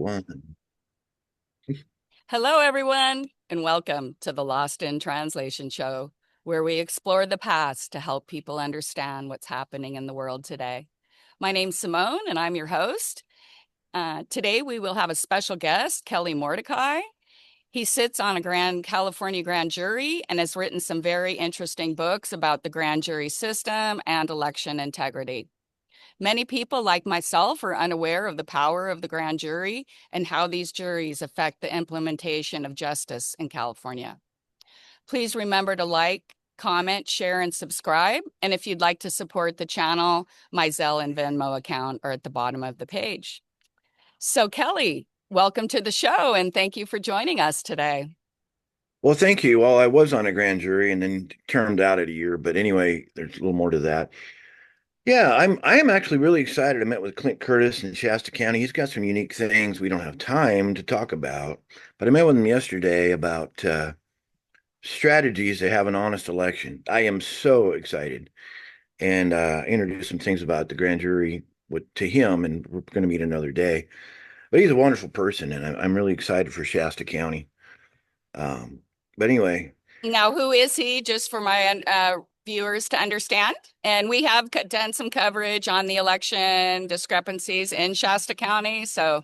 one. Hello, everyone, and welcome to the Lost in Translation show, where we explore the past to help people understand what's happening in the world today. My name's Simone, and I'm your host. Today, we will have a special guest, Kelly Mordacai. He sits on a California grand jury and has written some very interesting books about the grand jury system and election integrity. Many people, like myself, are unaware of the power of the grand jury and how these juries affect the implementation of justice in California. Please remember to like, comment, share, and subscribe. And if you'd like to support the channel, my Zelle and Venmo account are at the bottom of the page. So, Kelly, welcome to the show and thank you for joining us today. Well, thank you. Well, I was on a grand jury and then termed out at a year, but anyway, there's a little more to that. Yeah, I am actually really excited. I met with Clint Curtis in Shasta County. He's got some unique things we don't have time to talk about, but I met with him yesterday about strategies to have an honest election. I am so excited and introduced some things about the grand jury to him, and we're going to meet another day. But he's a wonderful person, and I'm really excited for Shasta County. Um, but anyway, Now, who is he, just for my viewers to understand? And we have done some coverage on the election discrepancies in Shasta County. So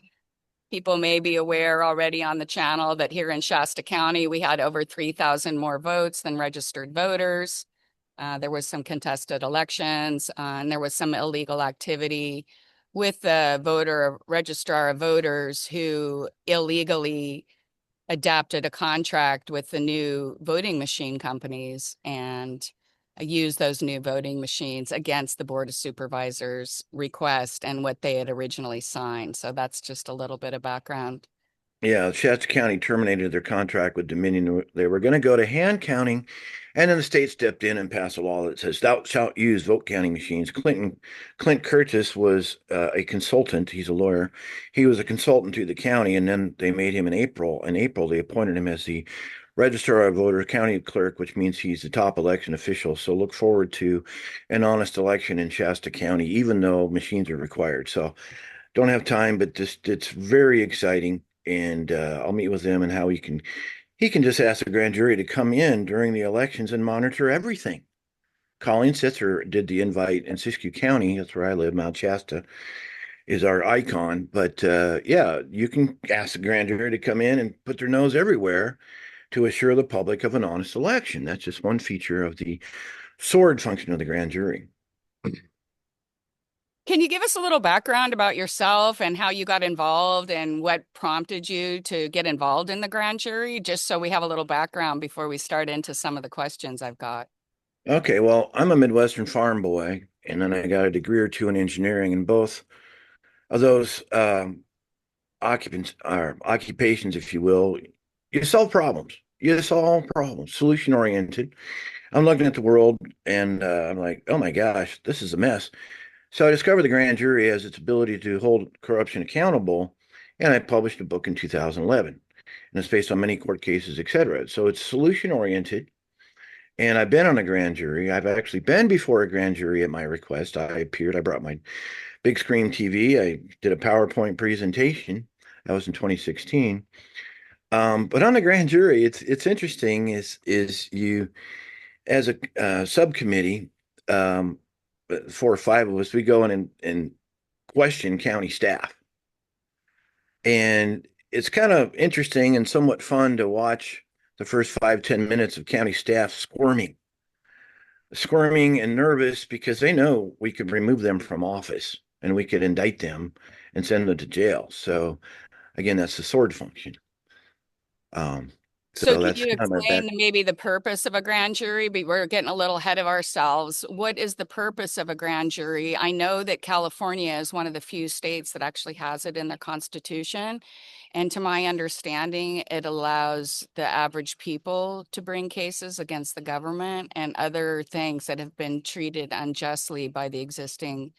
people may be aware already on the channel that here in Shasta County, we had over 3,000 more votes than registered voters. There was some contested elections, and there was some illegal activity with the voter registrar of voters who illegally adapted a contract with the new voting machine companies and used those new voting machines against the Board of Supervisors' request and what they had originally signed. So that's just a little bit of background. yeah, Shasta County terminated their contract with Dominion. They were going to go to hand counting, and then the state stepped in and passed a law that says thou shalt use vote counting machines. Clint Curtis was a consultant. He's a lawyer. He was a consultant to the county, and then they made him in April. In April, they appointed him as the registrar of voters, county clerk, which means he's the top election official. So look forward to an honest election in Shasta County, even though machines are required. So don't have time, but just it's very exciting. And I'll meet with him and how he can just ask the grand jury to come in during the elections and monitor everything. Colleen Sitzer did the invite in Siskiyou County. That's where I live. Mount Shasta is our icon. But yeah, you can ask the grand jury to come in and put their nose everywhere to assure the public of an honest election. That's just one feature of the sword function of the grand jury. Can you give us a little background about yourself and how you got involved and what prompted you to get involved in the grand jury, just so we have a little background before we start into some of the questions I've got? Okay, well, I'm a Midwestern farm boy, and then I got a degree or two in engineering, and both of those occupants or occupations, if you will, you solve problems. You solve problems, solution oriented. I'm looking at the world and I'm like, oh my gosh, this is a mess. So I discovered the grand jury has its ability to hold corruption accountable, and I published a book in 2011, and it's based on many court cases, etc. So it's solution oriented. And I've been on a grand jury. I've actually been before a grand jury at my request. I appeared, I brought my big screen TV. I did a PowerPoint presentation. That was in 2016. But on the grand jury, it's interesting is you as a subcommittee, um, 4 or 5 of us, we go in and question county staff, and it's kind of interesting and somewhat fun to watch the first 5, 10 minutes of county staff squirming and nervous because they know we could remove them from office and we could indict them and send them to jail. So again, that's the sword function. Um, So so can that's you kind of my back. explain maybe the purpose of a grand jury? We're getting a little ahead of ourselves. What is the purpose of a grand jury? I know that California is one of the few states that actually has it in their constitution. And to my understanding, it allows the average people to bring cases against the government and other things that have been treated unjustly by the existing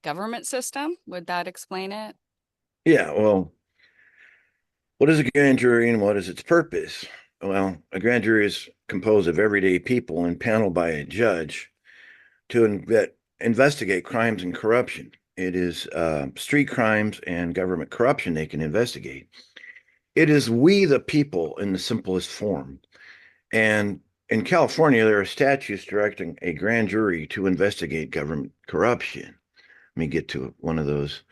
government system. Would that explain it? Yeah, well, what is a grand jury and what is its purpose? Well, a grand jury is composed of everyday people and paneled by a judge to investigate crimes and corruption. It is street crimes and government corruption they can investigate. It is we the people in the simplest form. And in California, there are statutes directing a grand jury to investigate government corruption. Let me get to one of those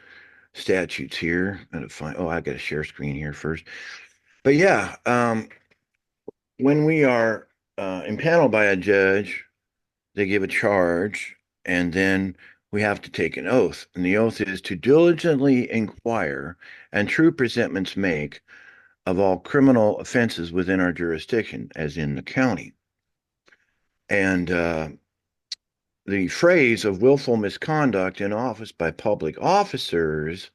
statutes here. I got to share screen here first. But yeah, when we are impaneled by a judge, they give a charge, and then we have to take an oath. And the oath is to diligently inquire and true presentments make of all criminal offenses within our jurisdiction, as in the county. And the phrase of willful misconduct in office by public officers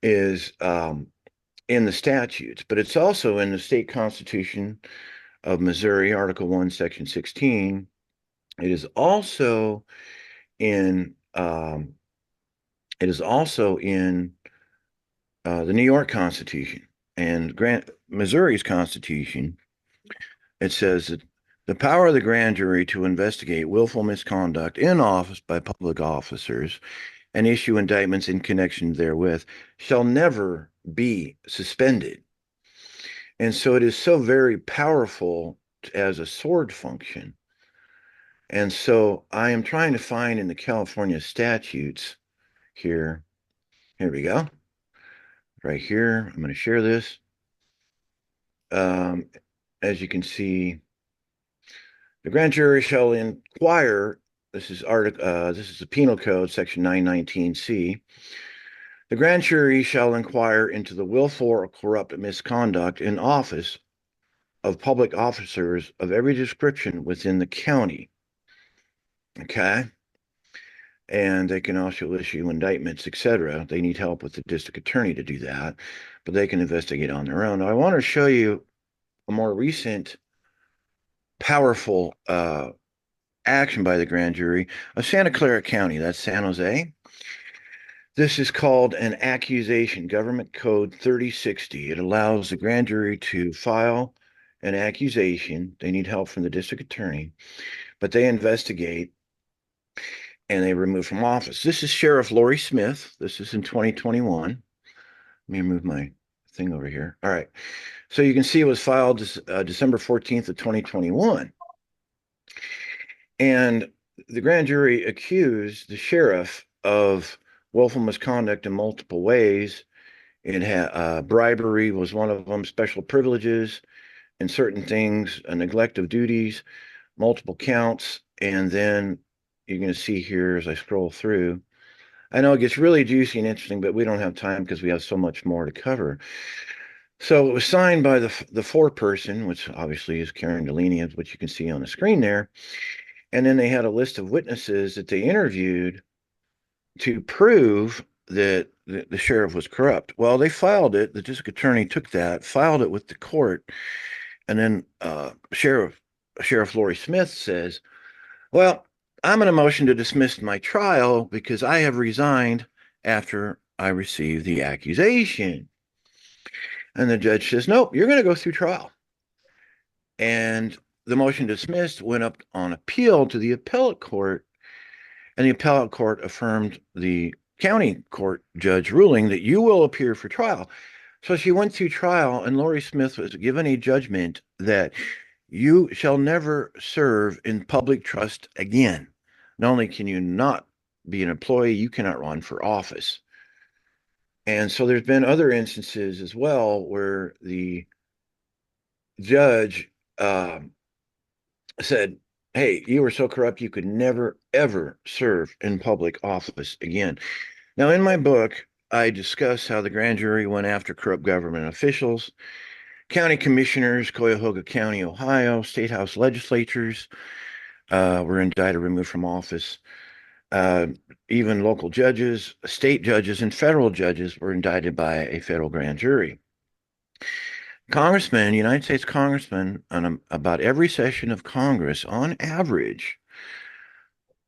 is in the statutes, but it's also in the state constitution of Missouri, Article 1, Section 16. It is also in the New York Constitution and Missouri's Constitution. It says that the power of the grand jury to investigate willful misconduct in office by public officers and issue indictments in connection therewith shall never be suspended. And so it is so very powerful as a sword function. And so I am trying to find in the California statutes here. Here we go. Right here. I'm going to share this. As you can see, the grand jury shall inquire. This is the Penal Code, Section 919C. The grand jury shall inquire into the willful or corrupt misconduct in office of public officers of every description within the county. Okay. And they can also issue indictments, etc. They need help with the district attorney to do that, but they can investigate on their own. Now, I want to show you a more recent powerful action by the grand jury of Santa Clara County. That's San Jose. This is called an accusation, Government Code 3060. It allows the grand jury to file an accusation. They need help from the district attorney, but they investigate and they remove from office. This is Sheriff Lori Smith. This is in 2021. Let me move my thing over here. All right. So you can see it was filed December 14th of 2021. And the grand jury accused the sheriff of willful misconduct in multiple ways. It had bribery was one of them, special privileges and certain things, a neglect of duties, multiple counts. And then you're going to see here as I scroll through, I know it gets really juicy and interesting, but we don't have time because we have so much more to cover. So it was signed by the foreperson, which obviously is Karen Delaney, which you can see on the screen there. And then they had a list of witnesses that they interviewed to prove that the sheriff was corrupt. Well, they filed it. The district attorney took that, filed it with the court. And then Sheriff Lori Smith says, well, I'm in a motion to dismiss my trial because I have resigned after I received the accusation. And the judge says, nope, you're going to go through trial. And the motion dismissed went up on appeal to the appellate court, and the appellate court affirmed the county court judge ruling that you will appear for trial. So she went through trial, and Lori Smith was given a judgment that you shall never serve in public trust again. Not only can you not be an employee, you cannot run for office. And so there's been other instances as well where the judge said, hey, you were so corrupt you could never, ever serve in public office again. Now, in my book, I discuss how the grand jury went after corrupt government officials, county commissioners, Cuyahoga County, Ohio, state house legislatures were indicted, removed from office. Even local judges, state judges, and federal judges were indicted by a federal grand jury. Congressmen, United States congressmen, on about every session of Congress, on average,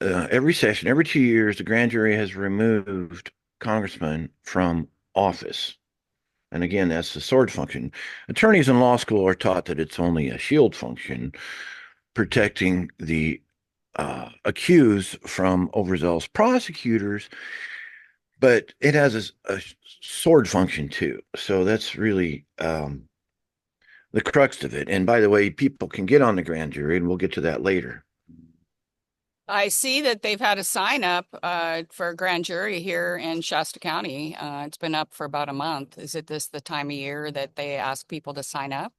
every session, every 2 years, the grand jury has removed congressmen from office. And again, that's the sword function. Attorneys in law school are taught that it's only a shield function, protecting the accused from overzealous prosecutors. but it has a sword function too. So that's really the crux of it. And by the way, people can get on the grand jury, and we'll get to that later. I see that they've had a sign up for a grand jury here in Shasta County. It's been up for about a month. Is it this the time of year that they ask people to sign up?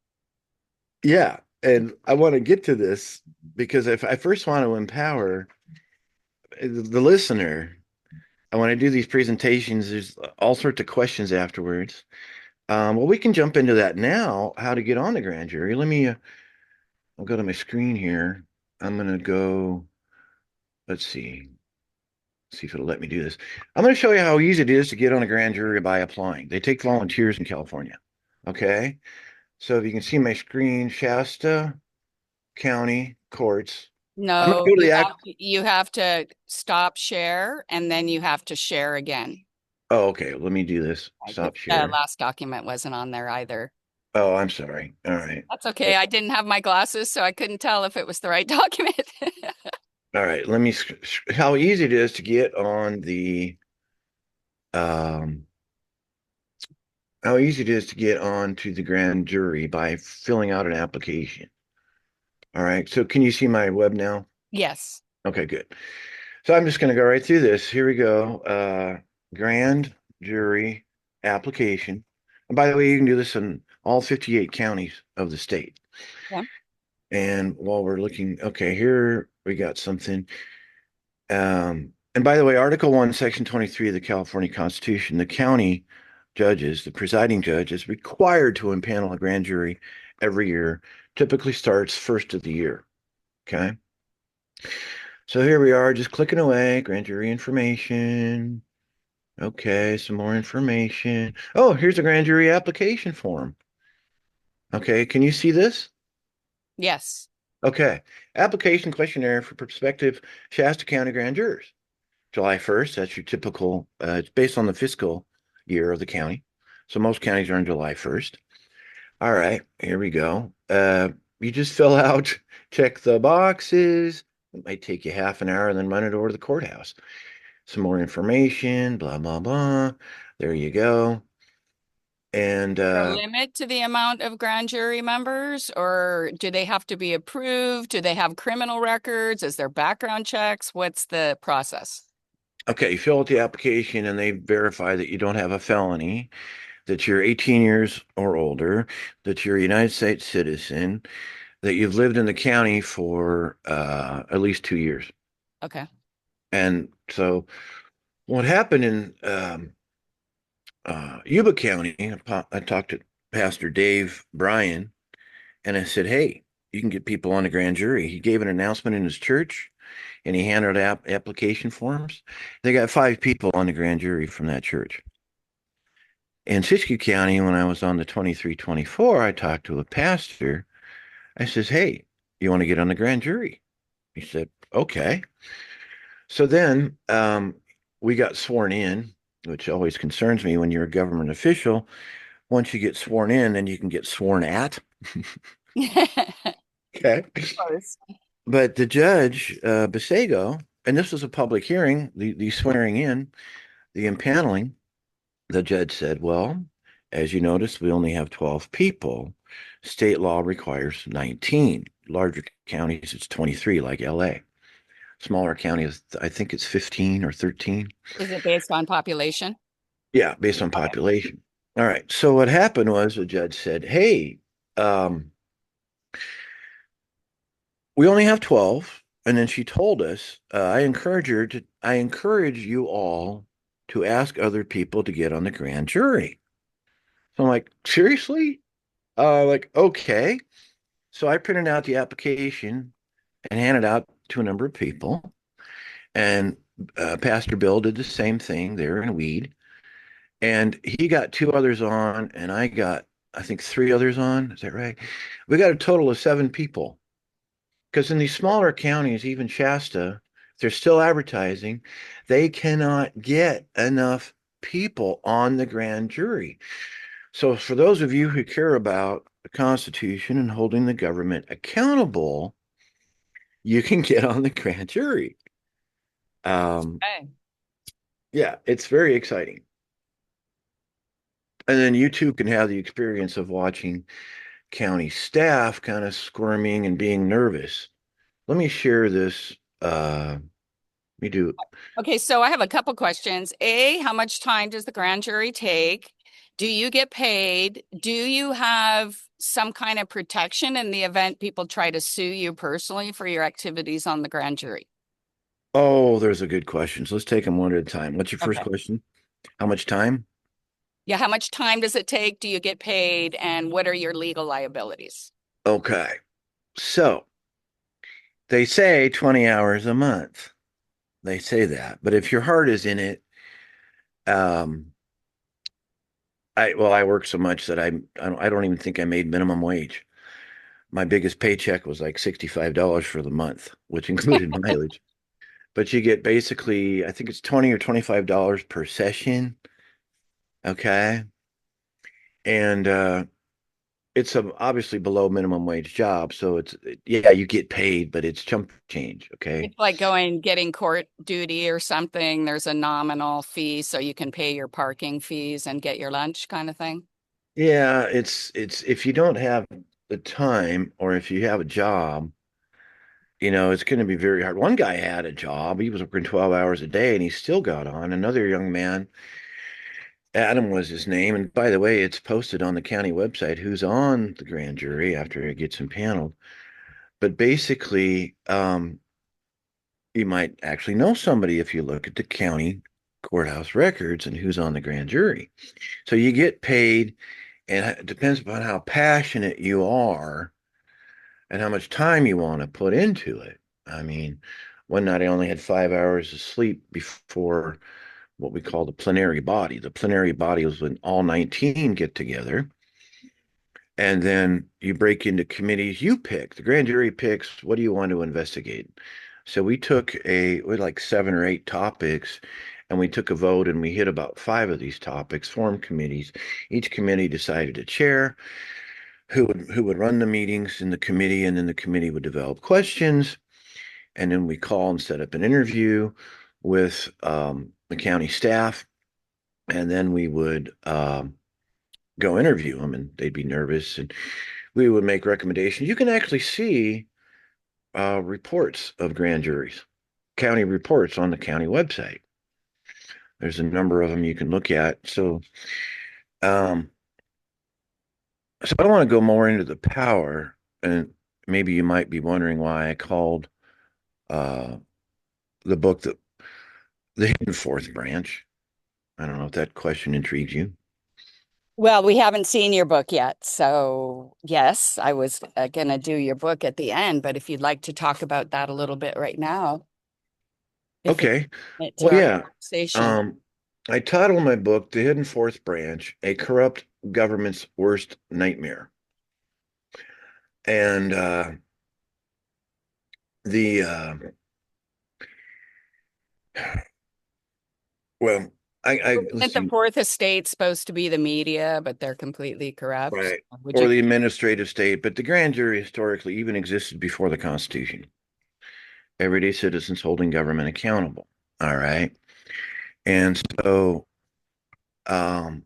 Yeah. And I want to get to this because if I first want to empower the listener, I want to do these presentations. There's all sorts of questions afterwards. Well, we can jump into that now, how to get on the grand jury. I'll go to my screen here. I'm going to go, let's see if it'll let me do this. I'm going to show you how easy it is to get on a grand jury by applying. They take volunteers in California. Okay. So if you can see my screen, Shasta County Courts. I'm going to No, go to the act. you have to stop share and then you have to share again. Oh, okay. Let me do this. The Stop share. last document wasn't on there either. Oh, I'm sorry. All right. That's okay. I didn't have my glasses, so I couldn't tell if it was the right document. All right. How easy it is to get on um, how easy it is to get on to the grand jury by filling out an application. All right. So can you see my web now? Yes. Okay, good. So I'm just going to go right through this. Here we go. Grand jury application. And by the way, you can do this in all 58 counties of the state. Yeah. And while we're looking, okay, here we got something. And by the way, Article 1, Section 23 of the California Constitution, the county judges, the presiding judge, is required to impanel a grand jury every year, typically starts first of the year. Okay. So here we are, just clicking away, grand jury information. Okay, some more information. Oh, here's a grand jury application form. Okay, can you see this? Yes. Okay, application questionnaire for prospective Shasta County grand jurors. July 1st, that's your typical, it's based on the fiscal year of the county. So most counties are on July 1st. All right, here we go. You just fill out, check the boxes. It might take you half an hour and then run it over to the courthouse. Some more information, blah, blah, blah. There you go. And A limit to the amount of grand jury members, or do they have to be approved? Do they have criminal records? Is there background checks? What's the process? okay, you fill out the application and they verify that you don't have a felony, that you're 18 years or older, that you're a United States citizen, that you've lived in the county for at least 2 years. Okay. And so what happened in Yuba County, I talked to Pastor Dave Bryan and I said, hey, you can get people on the grand jury. He gave an announcement in his church and he handed out application forms. They got 5 people on the grand jury from that church. In Siskiyou County, when I was on the 2324, I talked to a pastor. I says, hey, you want to get on the grand jury? He said, okay. So then we got sworn in, which always concerns me when you're a government official. Once you get sworn in, then you can get sworn at. Okay. Close. But the judge, Basego, and this was a public hearing, the swearing in, the impaneling, the judge said, well, as you notice, we only have 12 people. State law requires 19. Larger counties, it's 23, like LA. Smaller counties, I think it's 15 or 13. Is it based on population? Yeah, based on population. All right. So what happened was the judge said, hey, um, we only have 12. And then she told us, I encourage you all to ask other people to get on the grand jury. So I'm like, seriously? Like, okay. So I printed out the application and handed out to a number of people. And Pastor Bill did the same thing there in Weed. And he got 2 others on, and I got, I think, 3 others on. Is that right? We got a total of 7 people. Because in these smaller counties, even Shasta, if they're still advertising, they cannot get enough people on the grand jury. So, for those of you who care about the Constitution and holding the government accountable, you can get on the grand jury. Um, Okay. Yeah, it's very exciting. And then you too can have the experience of watching county staff kind of squirming and being nervous. Let me share this. Let me do. Okay, so I have a couple questions. A, how much time does the grand jury take? Do you get paid? Do you have some kind of protection in the event people try to sue you personally for your activities on the grand jury? Oh, there's a good question. So let's take them one at a time. What's your first Okay. question? How much time? Yeah, how much time does it take? Do you get paid? And what are your legal liabilities? Okay. So they say 20 hours a month. They say that. But if your heart is in it, um, I work so much that I don't even think I made minimum wage. My biggest paycheck was like $65 for the month, which included mileage. But you get basically, I think it's 20 or $25 per session. Okay. And it's a obviously below minimum wage job. So it's, yeah, you get paid, but it's chump change. Okay. It's like getting court duty or something. There's a nominal fee so you can pay your parking fees and get your lunch kind of thing. Yeah. It's, if you don't have the time or if you have a job, it's going to be very hard. One guy had a job. He was working 12 hours a day and he still got on. Another young man, Adam was his name. And by the way, it's posted on the county website who's on the grand jury after it gets impaneled. But basically, you might actually know somebody if you look at the county courthouse records and who's on the grand jury. So you get paid, and it depends upon how passionate you are and how much time you want to put into it. I mean, one night I only had 5 hours of sleep before what we call the plenary body. The plenary body was when all 19 get together. And then you break into committees. You pick, the grand jury picks, what do you want to investigate? So we had like 7 or 8 topics, and we took a vote and we hit about 5 of these topics, formed committees. Each committee decided a chair who would run the meetings in the committee, and then the committee would develop questions. And then we call and set up an interview with the county staff, and then we would go interview them, and they'd be nervous, and we would make recommendations. You can actually see reports of grand juries, county reports on the county website. There's a number of them you can look at. Um, so I want to go more into the power, and maybe you might be wondering why I called uh, the book the hidden fourth branch. I don't know if that question intrigues you. Well, we haven't seen your book yet. So, yes, I was going to do your book at the end, but if you'd like to talk about that a little bit right now, if it's Okay. to Well, our yeah. conversation. Um, I titled my book "The Hidden Fourth Branch: A Corrupt Government's Worst Nightmare." And the well, Isn't let's the see, fourth estate supposed to be the media, but they're completely corrupt? right, Would or you? the administrative state, but the grand jury historically even existed before the Constitution. Everyday citizens holding government accountable. All right, and so, um,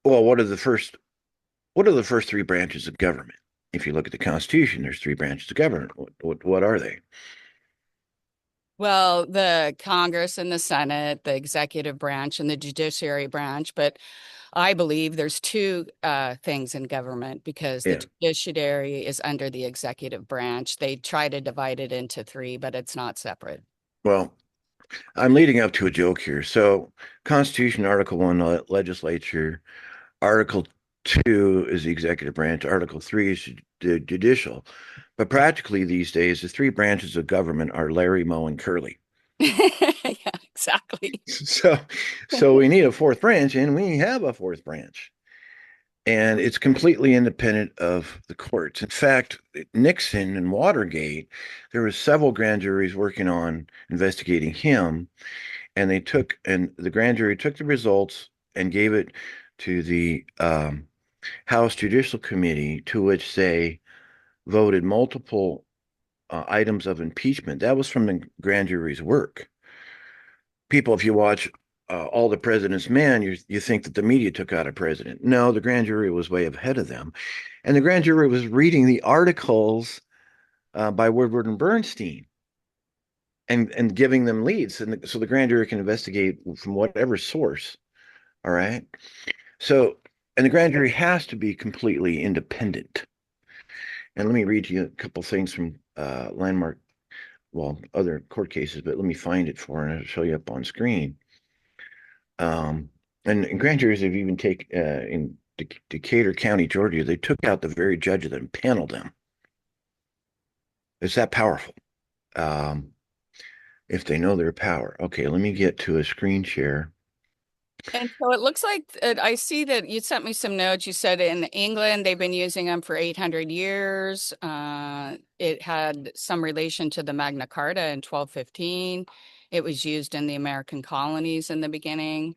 well, what are the first 3 branches of government? If you look at the Constitution, there's 3 branches of government. What are they? Well, the Congress and the Senate, the executive branch and the judiciary branch, but I believe there's two things in government because the Yeah. judiciary is under the executive branch. They try to divide it into three, but it's not separate. Well, I'm leading up to a joke here. So, Constitution, Article 1, legislature. Article 2 is the executive branch. Article 3 is the judicial. But practically these days, the 3 branches of government are Larry, Moe, and Curly. Yeah, exactly. So, so we need a fourth branch, and we have a fourth branch. And it's completely independent of the courts. In fact, Nixon and Watergate, there were several grand juries working on investigating him, and the grand jury took the results and gave it to the House Judicial Committee, to which they voted multiple items of impeachment. That was from the grand jury's work. people, if you watch All the President's Men, you think that the media took out a president. No, the grand jury was way ahead of them. And the grand jury was reading the articles by Woodward and Bernstein and giving them leads. So the grand jury can investigate from whatever source. All right. So, and the grand jury has to be completely independent. And let me read you a couple things from landmark, well, other court cases, but let me find it for and I'll show you up on screen. Um, and grand juries have even in Decatur County, Georgia, they took out the very judge that impaneled them. It's that powerful. Um, if they know their power. Okay, let me get to a screen share. And so it looks like I see that you sent me some notes. You said in England they've been using them for 800 years. It had some relation to the Magna Carta in 1215. It was used in the American colonies in the beginning,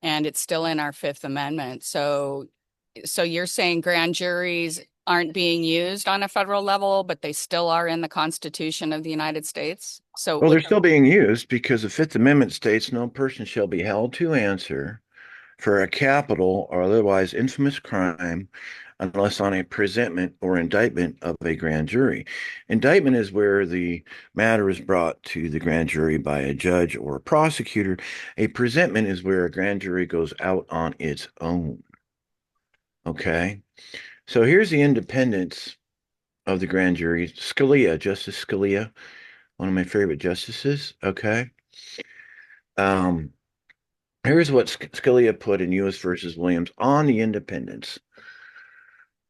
and it's still in our Fifth Amendment. So you're saying grand juries aren't being used on a federal level, but they still are in the Constitution of the United States. So Well, what? they're still being used because the Fifth Amendment states no person shall be held to answer for a capital or otherwise infamous crime unless on a presentment or indictment of a grand jury. Indictment is where the matter is brought to the grand jury by a judge or a prosecutor. A presentment is where a grand jury goes out on its own. Okay. So here's the independence of the grand jury. Scalia, Justice Scalia, one of my favorite justices. Okay. Um, Here's what Scalia put in U.S. versus Williams on the independence.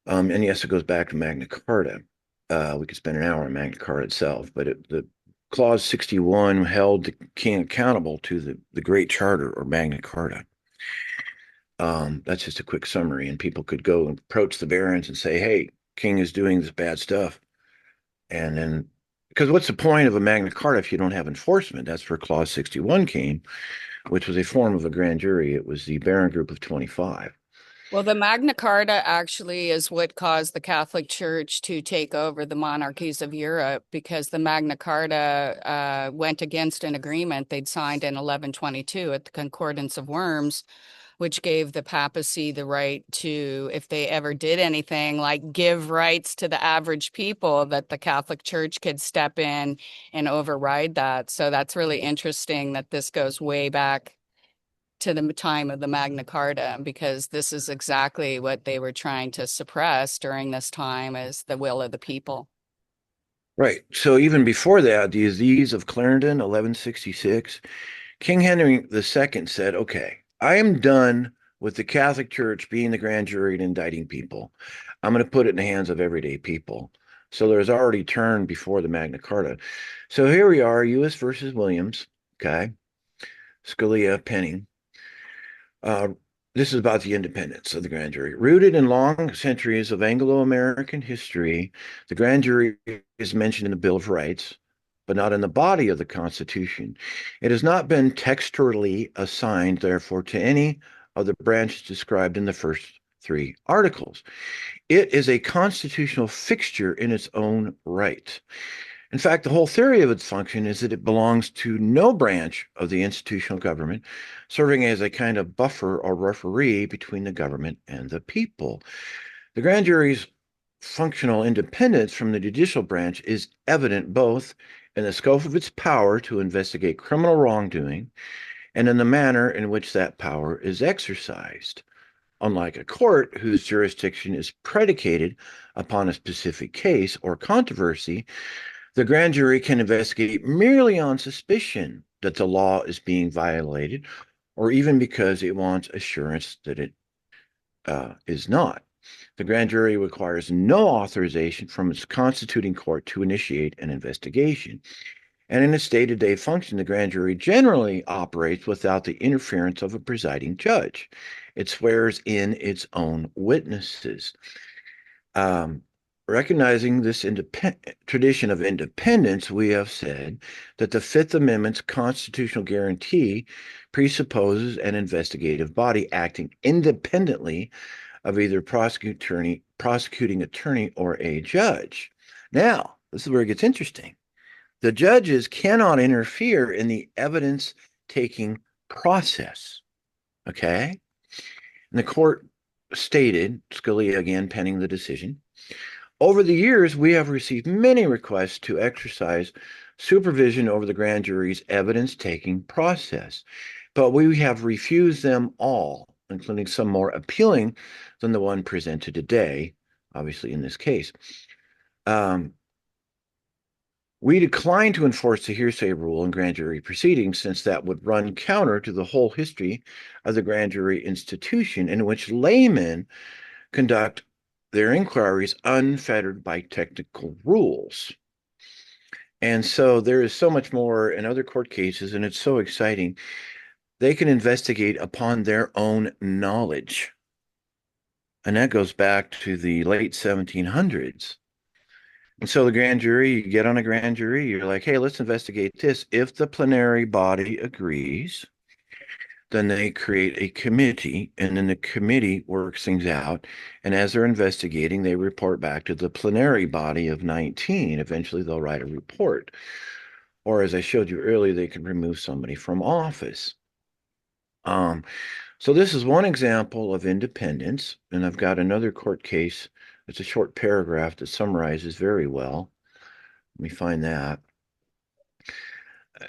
And yes, it goes back to Magna Carta. We could spend an hour on Magna Carta itself, but the Clause 61 held the king accountable to the Great Charter or Magna Carta. That's just a quick summary, and people could go and approach the barons and say, "Hey, king is doing this bad stuff," and then because what's the point of a Magna Carta if you don't have enforcement? That's where Clause 61 came, which was a form of a grand jury. It was the Baron Group of 25. Well, the Magna Carta actually is what caused the Catholic Church to take over the monarchies of Europe because the Magna Carta went against an agreement they'd signed in 1122 at the Concordance of Worms, which gave the papacy the right to, if they ever did anything like give rights to the average people, that the Catholic Church could step in and override that. So that's really interesting that this goes way back to the time of the Magna Carta, because this is exactly what they were trying to suppress during this time is the will of the people. Right. So even before that, the Aziz of Clarendon, 1166, King Henry II said, "Okay, I am done with the Catholic Church being the grand jury and indicting people. I'm going to put it in the hands of everyday people." So there's already turned before the Magna Carta. So here we are, U.S. versus Williams. Okay. Scalia, Penning. Uh, this is about the independence of the grand jury. Rooted in long centuries of Anglo-American history, the grand jury is mentioned in the Bill of Rights, but not in the body of the Constitution. It has not been textually assigned, therefore, to any of the branches described in the first three articles. It is a constitutional fixture in its own right. In fact, the whole theory of its function is that it belongs to no branch of the institutional government, serving as a kind of buffer or referee between the government and the people. The grand jury's functional independence from the judicial branch is evident both in the scope of its power to investigate criminal wrongdoing and in the manner in which that power is exercised. Unlike a court whose jurisdiction is predicated upon a specific case or controversy, the grand jury can investigate merely on suspicion that the law is being violated, or even because it wants assurance that it is not. The grand jury requires no authorization from its constituting court to initiate an investigation. And in its day-to-day function, the grand jury generally operates without the interference of a presiding judge. It swears in its own witnesses. Um, Recognizing this tradition of independence, we have said that the Fifth Amendment's constitutional guarantee presupposes an investigative body acting independently of either prosecuting attorney, or a judge. Now, this is where it gets interesting. The judges cannot interfere in the evidence taking process. Okay. And the court stated, Scalia again penning the decision, over the years, we have received many requests to exercise supervision over the grand jury's evidence taking process, but we have refused them all, including some more appealing than the one presented today, obviously in this case. We decline to enforce the hearsay rule in grand jury proceedings since that would run counter to the whole history of the grand jury institution, in which laymen conduct their inquiries unfettered by technical rules. And so there is so much more in other court cases, and it's so exciting. They can investigate upon their own knowledge. And that goes back to the late 1700s. And so the grand jury, you get on a grand jury, you're like, hey, let's investigate this. If the plenary body agrees, then they create a committee, and then the committee works things out. And as they're investigating, they report back to the plenary body of 19. Eventually, they'll write a report. Or as I showed you earlier, they can remove somebody from office. So this is one example of independence. And I've got another court case. It's a short paragraph that summarizes very well. Let me find that.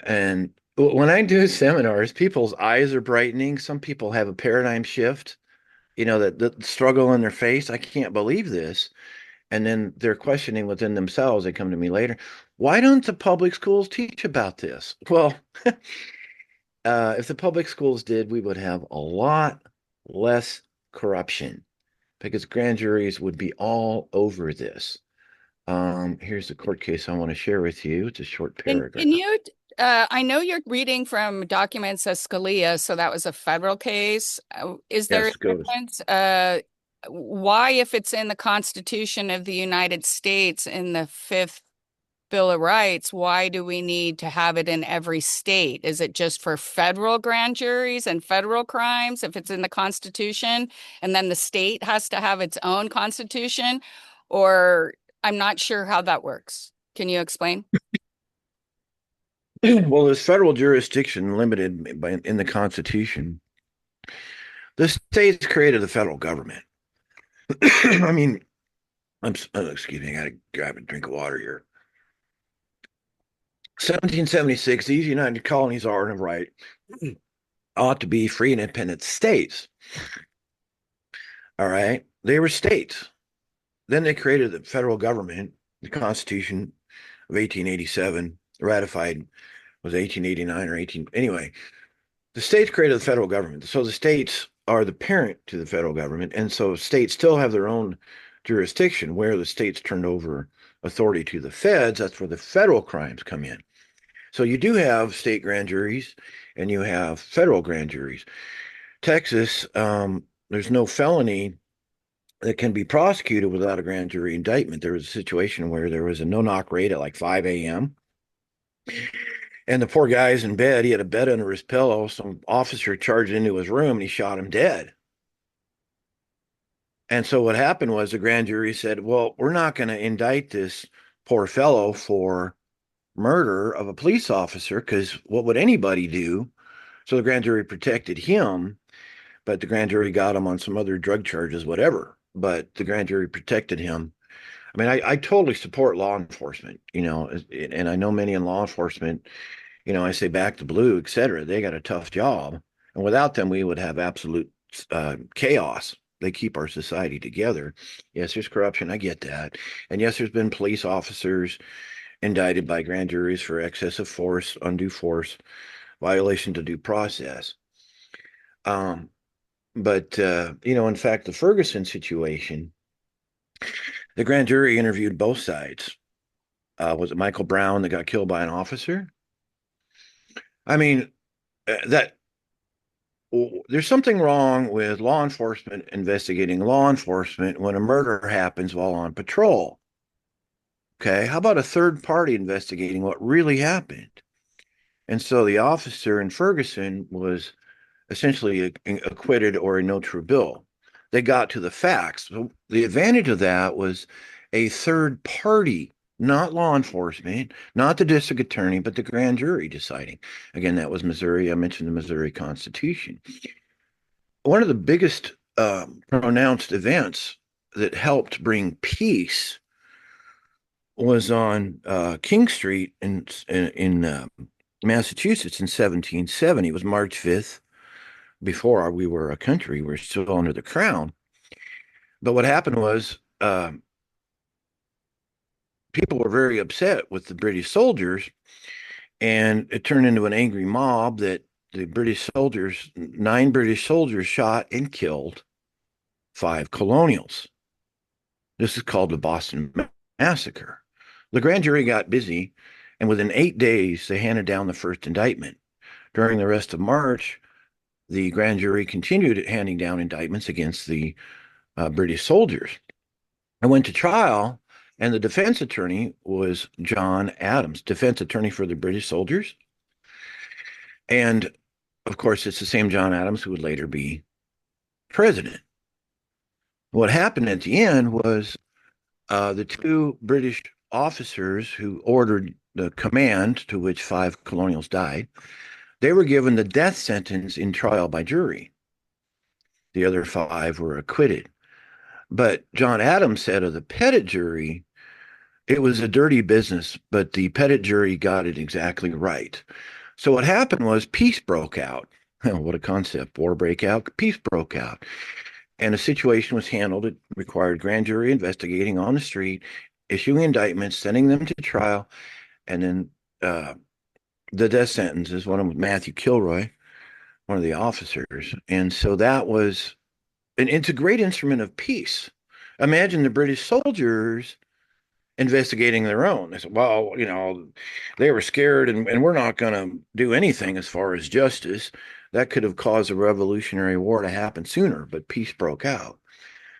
And when I do seminars, people's eyes are brightening. Some people have a paradigm shift, that the struggle in their face. I can't believe this. And then they're questioning within themselves. They come to me later. Why don't the public schools teach about this? Well, if the public schools did, we would have a lot less corruption because grand juries would be all over this. Here's the court case I want to share with you. It's a short paragraph. Can you, I know you're reading from documents of Scalia, so that was a federal case. Is there Yes, a difference? Why, if it's in the Constitution of the United States in the Fifth Bill of Rights, why do we need to have it in every state? Is it just for federal grand juries and federal crimes if it's in the Constitution, and then the state has to have its own constitution? Or I'm not sure how that works. Can you explain? Well, there's federal jurisdiction limited in the Constitution. The states created the federal government. I mean, excuse me, I got to grab a drink of water here. 1776, these United Colonies are of right ought to be free and independent states. All right, they were states. Then they created the federal government. The Constitution of 1887, ratified, was 1889 or 18. Anyway, the states created the federal government. So the states are the parent to the federal government. And so states still have their own jurisdiction. Where the states turned over authority to the feds, that's where the federal crimes come in. So you do have state grand juries and you have federal grand juries. Texas, there's no felony that can be prosecuted without a grand jury indictment. There was a situation where there was a no-knock raid at like 5 a.m. And the poor guy's in bed. He had a bed under his pillow. Some officer charged into his room and he shot him dead. And so what happened was the grand jury said, well, we're not going to indict this poor fellow for murder of a police officer because what would anybody do? So the grand jury protected him, but the grand jury got him on some other drug charges, whatever. But the grand jury protected him. I mean, I totally support law enforcement, and I know many in law enforcement, I say back to blue, et cetera. They got a tough job. And without them, we would have absolute chaos. They keep our society together. Yes, there's corruption. I get that. And yes, there's been police officers indicted by grand juries for excessive force, undue force, violation to due process. But in fact, the Ferguson situation, the grand jury interviewed both sides. Was it Michael Brown that got killed by an officer? I mean, there's something wrong with law enforcement investigating law enforcement when a murder happens while on patrol. Okay, how about a third party investigating what really happened? And so the officer in Ferguson was essentially acquitted or a no true bill. They got to the facts. So the advantage of that was a third party not law enforcement, not the district attorney, but the grand jury deciding. Again, that was Missouri. I mentioned the Missouri Constitution. One of the biggest pronounced events that helped bring peace was on King Street in Massachusetts in 1770. It was March 5th. Before we were a country, we were still under the crown. But what happened was people were very upset with the British soldiers, and it turned into an angry mob that the British soldiers, 9 British soldiers, shot and killed 5 colonials. This is called the Boston Massacre. The grand jury got busy, and within 8 days, they handed down the first indictment. During the rest of March, the grand jury continued handing down indictments against the British soldiers. I went to trial, and the defense attorney was John Adams, defense attorney for the British soldiers. And of course, it's the same John Adams who would later be president. What happened at the end was the 2 British officers who ordered the command to which 5 colonials died, they were given the death sentence in trial by jury. The other 5 were acquitted. But John Adams said of the petit jury, it was a dirty business, but the petit jury got it exactly right. So what happened was peace broke out. What a concept. War breakout, peace broke out. And a situation was handled. It required grand jury investigating on the street, issuing indictments, sending them to trial, and then the death sentences. One of them was Matthew Kilroy, one of the officers. And so that was, and it's a great instrument of peace. Imagine the British soldiers investigating their own. They said, well, they were scared, and we're not going to do anything as far as justice. That could have caused a Revolutionary War to happen sooner, but peace broke out.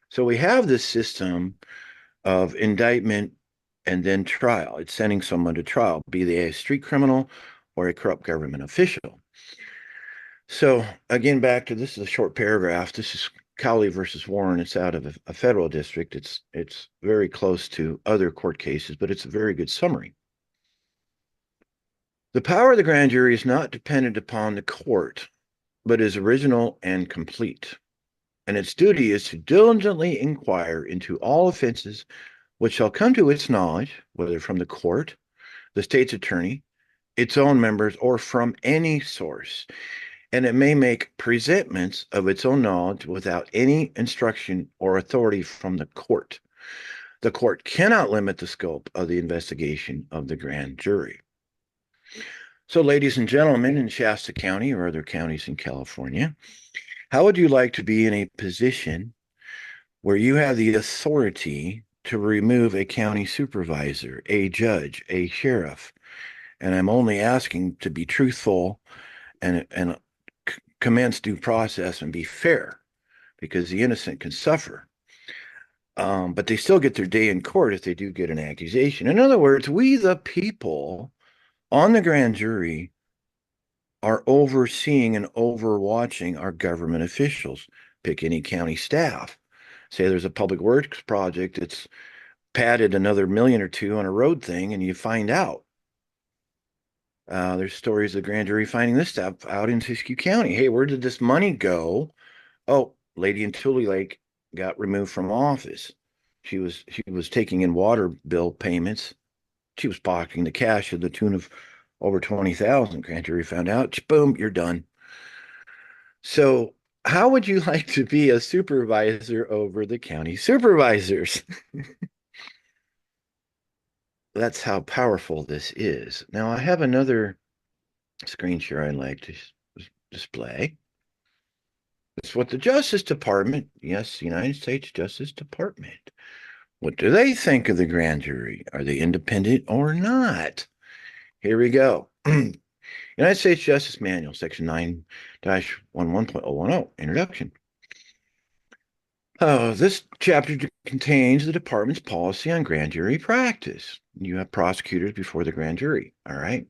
So we have this system of indictment and then trial. It's sending someone to trial, be they a street criminal or a corrupt government official. So again, back to this is a short paragraph. This is Cowley versus Warren. It's out of a federal district. It's very close to other court cases, but it's a very good summary. The power of the grand jury is not dependent upon the court, but is original and complete. And its duty is to diligently inquire into all offenses which shall come to its knowledge, whether from the court, the state's attorney, its own members, or from any source. And it may make presentments of its own knowledge without any instruction or authority from the court. The court cannot limit the scope of the investigation of the grand jury. So, ladies and gentlemen, in Shasta County or other counties in California, how would you like to be in a position where you have the authority to remove a county supervisor, a judge, a sheriff? And I'm only asking to be truthful and commence due process and be fair, because the innocent can suffer. But they still get their day in court if they do get an accusation. In other words, we, the people on the grand jury, are overseeing and overwatching our government officials. Pick any county staff. Say there's a public works project that's padded another million or two on a road thing, and you find out. There's stories of the grand jury finding this stuff out in Siskiyou County. Hey, where did this money go? Oh, lady in Tule Lake got removed from office. She was taking in water bill payments. She was pocketing the cash to the tune of over 20,000. Grand jury found out. Boom, you're done. So, how would you like to be a supervisor over the county supervisors? That's how powerful this is. Now, I have another screen share I'd like to display. It's what the Justice Department, yes, the United States Justice Department, what do they think of the grand jury? Are they independent or not? Here we go. United States Justice Manual, Section 9-11.010, Introduction. This chapter contains the department's policy on grand jury practice. You have prosecutors before the grand jury, all right?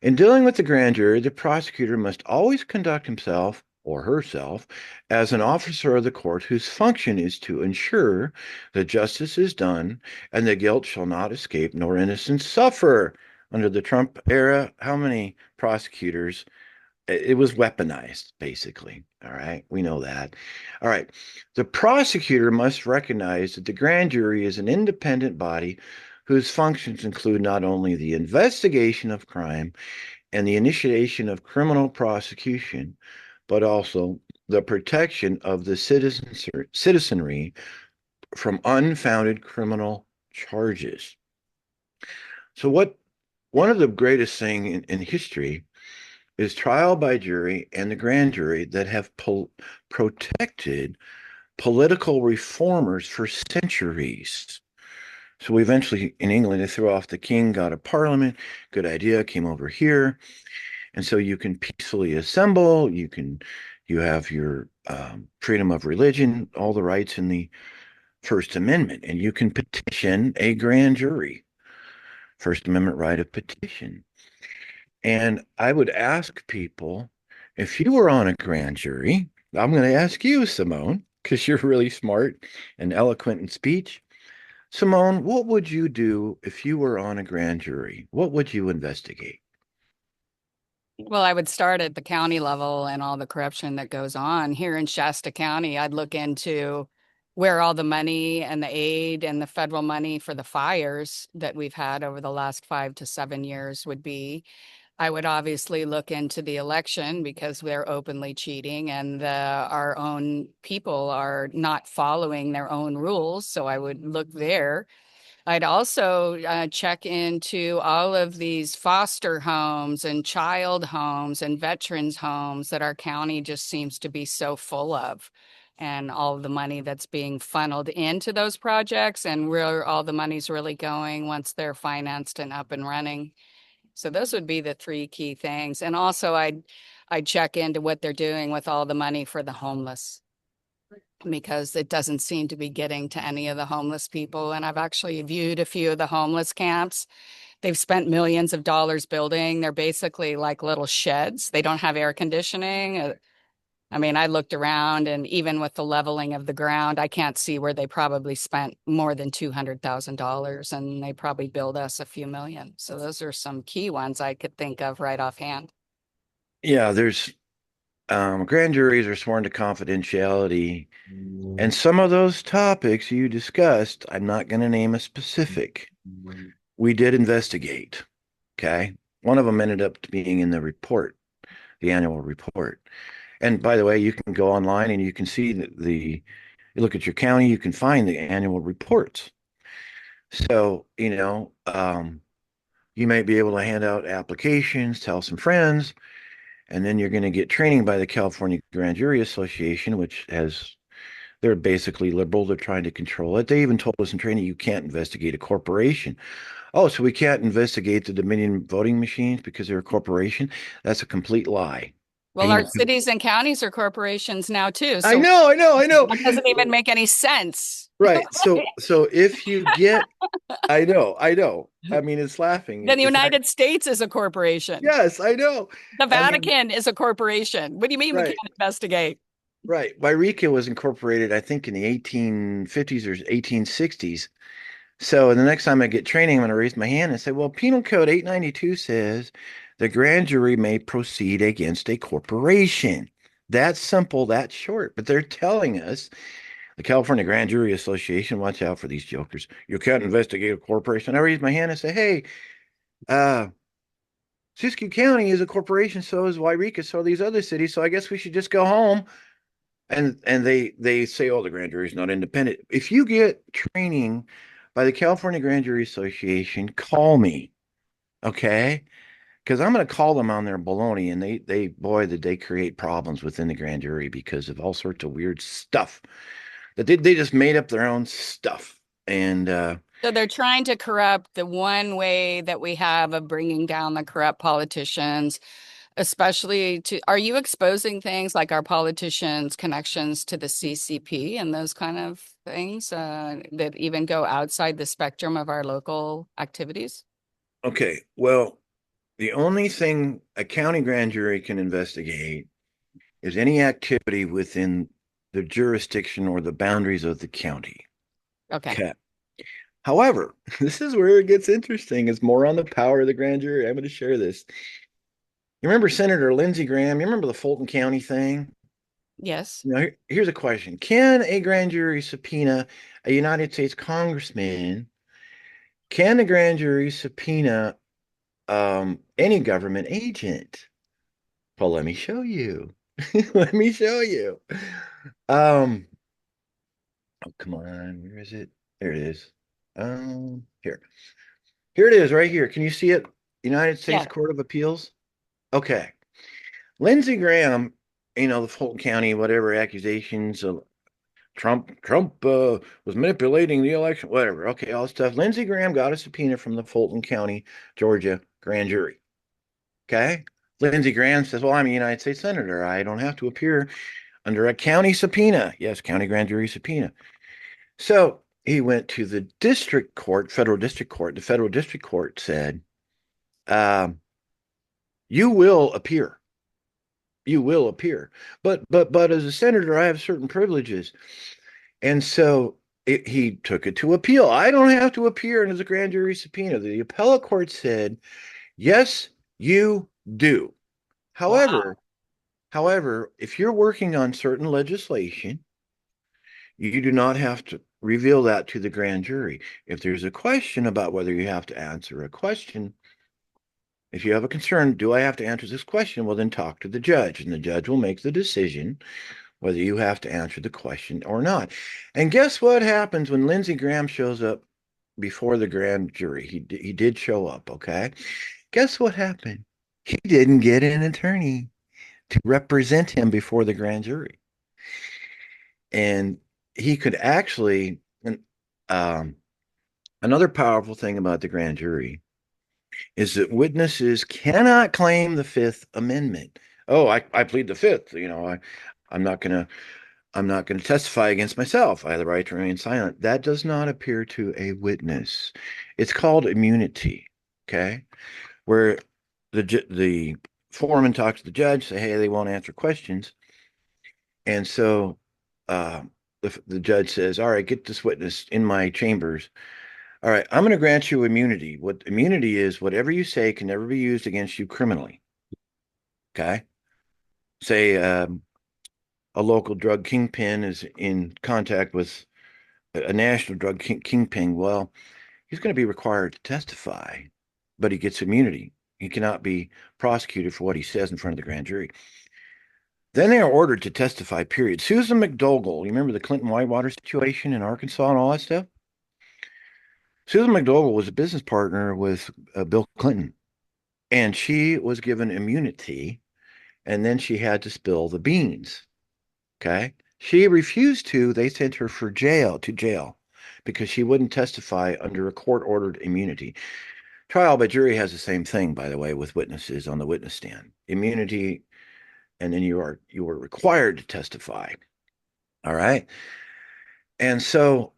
In dealing with the grand jury, the prosecutor must always conduct himself or herself as an officer of the court whose function is to ensure that justice is done and that guilt shall not escape nor innocence suffer. Under the Trump era, how many prosecutors? It was weaponized, basically. All right. We know that. All right. The prosecutor must recognize that the grand jury is an independent body whose functions include not only the investigation of crime and the initiation of criminal prosecution, but also the protection of the citizenry from unfounded criminal charges. So, what one of the greatest thing in history is trial by jury and the grand jury that have protected political reformers for centuries. So we eventually, in England, they threw off the king, got a parliament. Good idea, came over here, and so you can peacefully assemble. You have your freedom of religion, all the rights in the First Amendment, and you can petition a grand jury. First Amendment right of petition. And I would ask people, if you were on a grand jury, I'm going to ask you, Simone, because you're really smart and eloquent in speech. Simone, what would you do if you were on a grand jury? What would you investigate? Well, I would start at the county level and all the corruption that goes on. Here in Shasta County, I'd look into where all the money and the aid and the federal money for the fires that we've had over the last 5 to 7 years would be. I would obviously look into the election because they're openly cheating and our own people are not following their own rules. So I would look there. I'd also check into all of these foster homes and child homes and veterans homes that our county just seems to be so full of, and all of the money that's being funneled into those projects and where all the money's really going once they're financed and up and running. So those would be the three key things. And also I'd check into what they're doing with all the money for the homeless because it doesn't seem to be getting to any of the homeless people. And I've actually viewed a few of the homeless camps. They've spent millions of dollars building. They're basically like little sheds. They don't have air conditioning. I mean, I looked around and even with the leveling of the ground, I can't see where they probably spent more than $200,000 and they probably billed us a few million. So those are some key ones I could think of right offhand. Yeah, there's grand juries are sworn to confidentiality, and some of those topics you discussed, I'm not going to name a specific. We did investigate. Okay. One of them ended up being in the report, the annual report. And by the way, you can go online and you can see you look at your county, you can find the annual reports. So, you might be able to hand out applications, tell some friends, and then you're going to get training by the California Grand Jury Association, they're basically liberal. They're trying to control it. They even told us in training you can't investigate a corporation. Oh, so we can't investigate the Dominion voting machines because they're a corporation? That's a complete lie. Well, our cities and counties are corporations now too. I So know, I know, I know. that doesn't even make any sense. Right. So if you get, I know, I know. I mean, it's laughing. Then the It's like, United States is a corporation. yes, I know. The I mean, Vatican is a corporation. What do you mean we can't right, investigate? right. Wairika was incorporated, I think, in the 1850s or 1860s. So the next time I get training, I'm going to raise my hand and say, well, Penal Code 892 says the grand jury may proceed against a corporation. That's simple, that's short. But they're telling us, the California Grand Jury Association, watch out for these jokers. You can't investigate a corporation. I raise my hand and say, hey, uh, Siskiyou County is a corporation, so is Wairika, so are these other cities. So I guess we should just go home. And they say, oh, the grand jury is not independent. If you get training by the California Grand Jury Association, call me, okay? Because I'm going to call them on their baloney, and boy, did they create problems within the grand jury because of all sorts of weird stuff that they just made up their own stuff. And So they're trying to corrupt the one way that we have of bringing down the corrupt politicians, especially are you exposing things like our politicians' connections to the CCP and those kind of things that even go outside the spectrum of our local activities? okay, well, the only thing a county grand jury can investigate is any activity within the jurisdiction or the boundaries of the county. Okay. Okay. However, this is where it gets interesting. It's more on the power of the grand jury. I'm going to share this. You remember Senator Lindsey Graham? You remember the Fulton County thing? Yes. Here's a question. Can a grand jury subpoena a United States congressman? Can the grand jury subpoena any government agent? Well, let me show you. Let me show you. Um, oh, come on. Where is it? There it is. Here. Here it is right here. Can you see it? United States Yeah. Court of Appeals. Okay. Lindsey Graham, the Fulton County, whatever accusations of Trump was manipulating the election, whatever. Okay, all this stuff. Lindsey Graham got a subpoena from the Fulton County, Georgia grand jury. Okay. Lindsey Graham says, well, I'm a United States Senator. I don't have to appear under a county subpoena. Yes, county grand jury subpoena. So he went to the district court, federal district court. The federal district court said, um, you will appear. You will appear. But as a senator, I have certain privileges. And so he took it to appeal. I don't have to appear as a grand jury subpoena. The appellate court said, yes, you do. Wow. However, however, if you're working on certain legislation, you do not have to reveal that to the grand jury. If there's a question about whether you have to answer a question, if you have a concern, do I have to answer this question? Well, then talk to the judge, and the judge will make the decision whether you have to answer the question or not. And guess what happens when Lindsey Graham shows up before the grand jury? He did show up, okay? Guess what happened? He didn't get an attorney to represent him before the grand jury. And he could actually, um, another powerful thing about the grand jury is that witnesses cannot claim the Fifth Amendment. Oh, I plead the Fifth. I'm not gonna I'm not going to testify against myself. I have the right to remain silent. That does not appear to a witness. It's called immunity. Okay, where the foreman talks to the judge, say, hey, they won't answer questions, and so uh, the judge says, all right, get this witness in my chambers. All right, I'm going to grant you immunity. What immunity is, whatever you say can never be used against you criminally. Okay. Say a local drug kingpin is in contact with a national drug kingpin. Well, he's going to be required to testify, but he gets immunity. He cannot be prosecuted for what he says in front of the grand jury. Then they are ordered to testify, period. Susan McDougall, you remember the Clinton Whitewater situation in Arkansas and all that stuff? Susan McDougall was a business partner with Bill Clinton, and she was given immunity, and then she had to spill the beans. Okay. She refused to. They sent her to jail, because she wouldn't testify under a court ordered immunity. Trial by jury has the same thing, by the way, with witnesses on the witness stand. Immunity, and then you are required to testify. All right. And so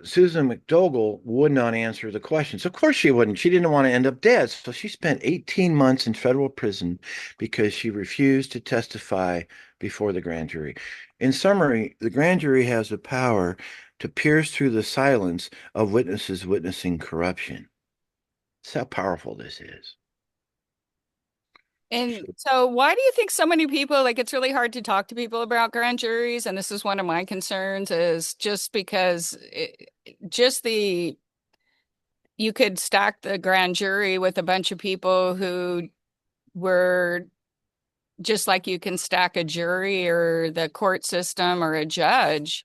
Susan McDougall would not answer the questions. Of course she wouldn't. She didn't want to end up dead. So she spent 18 months in federal prison because she refused to testify before the grand jury. In summary, the grand jury has the power to pierce through the silence of witnesses witnessing corruption. That's how powerful this is. And so, why do you think so many people like it's really hard to talk to people about grand juries? And this is one of my concerns, is just because just the you could stack the grand jury with a bunch of people who were just like you can stack a jury or the court system or a judge.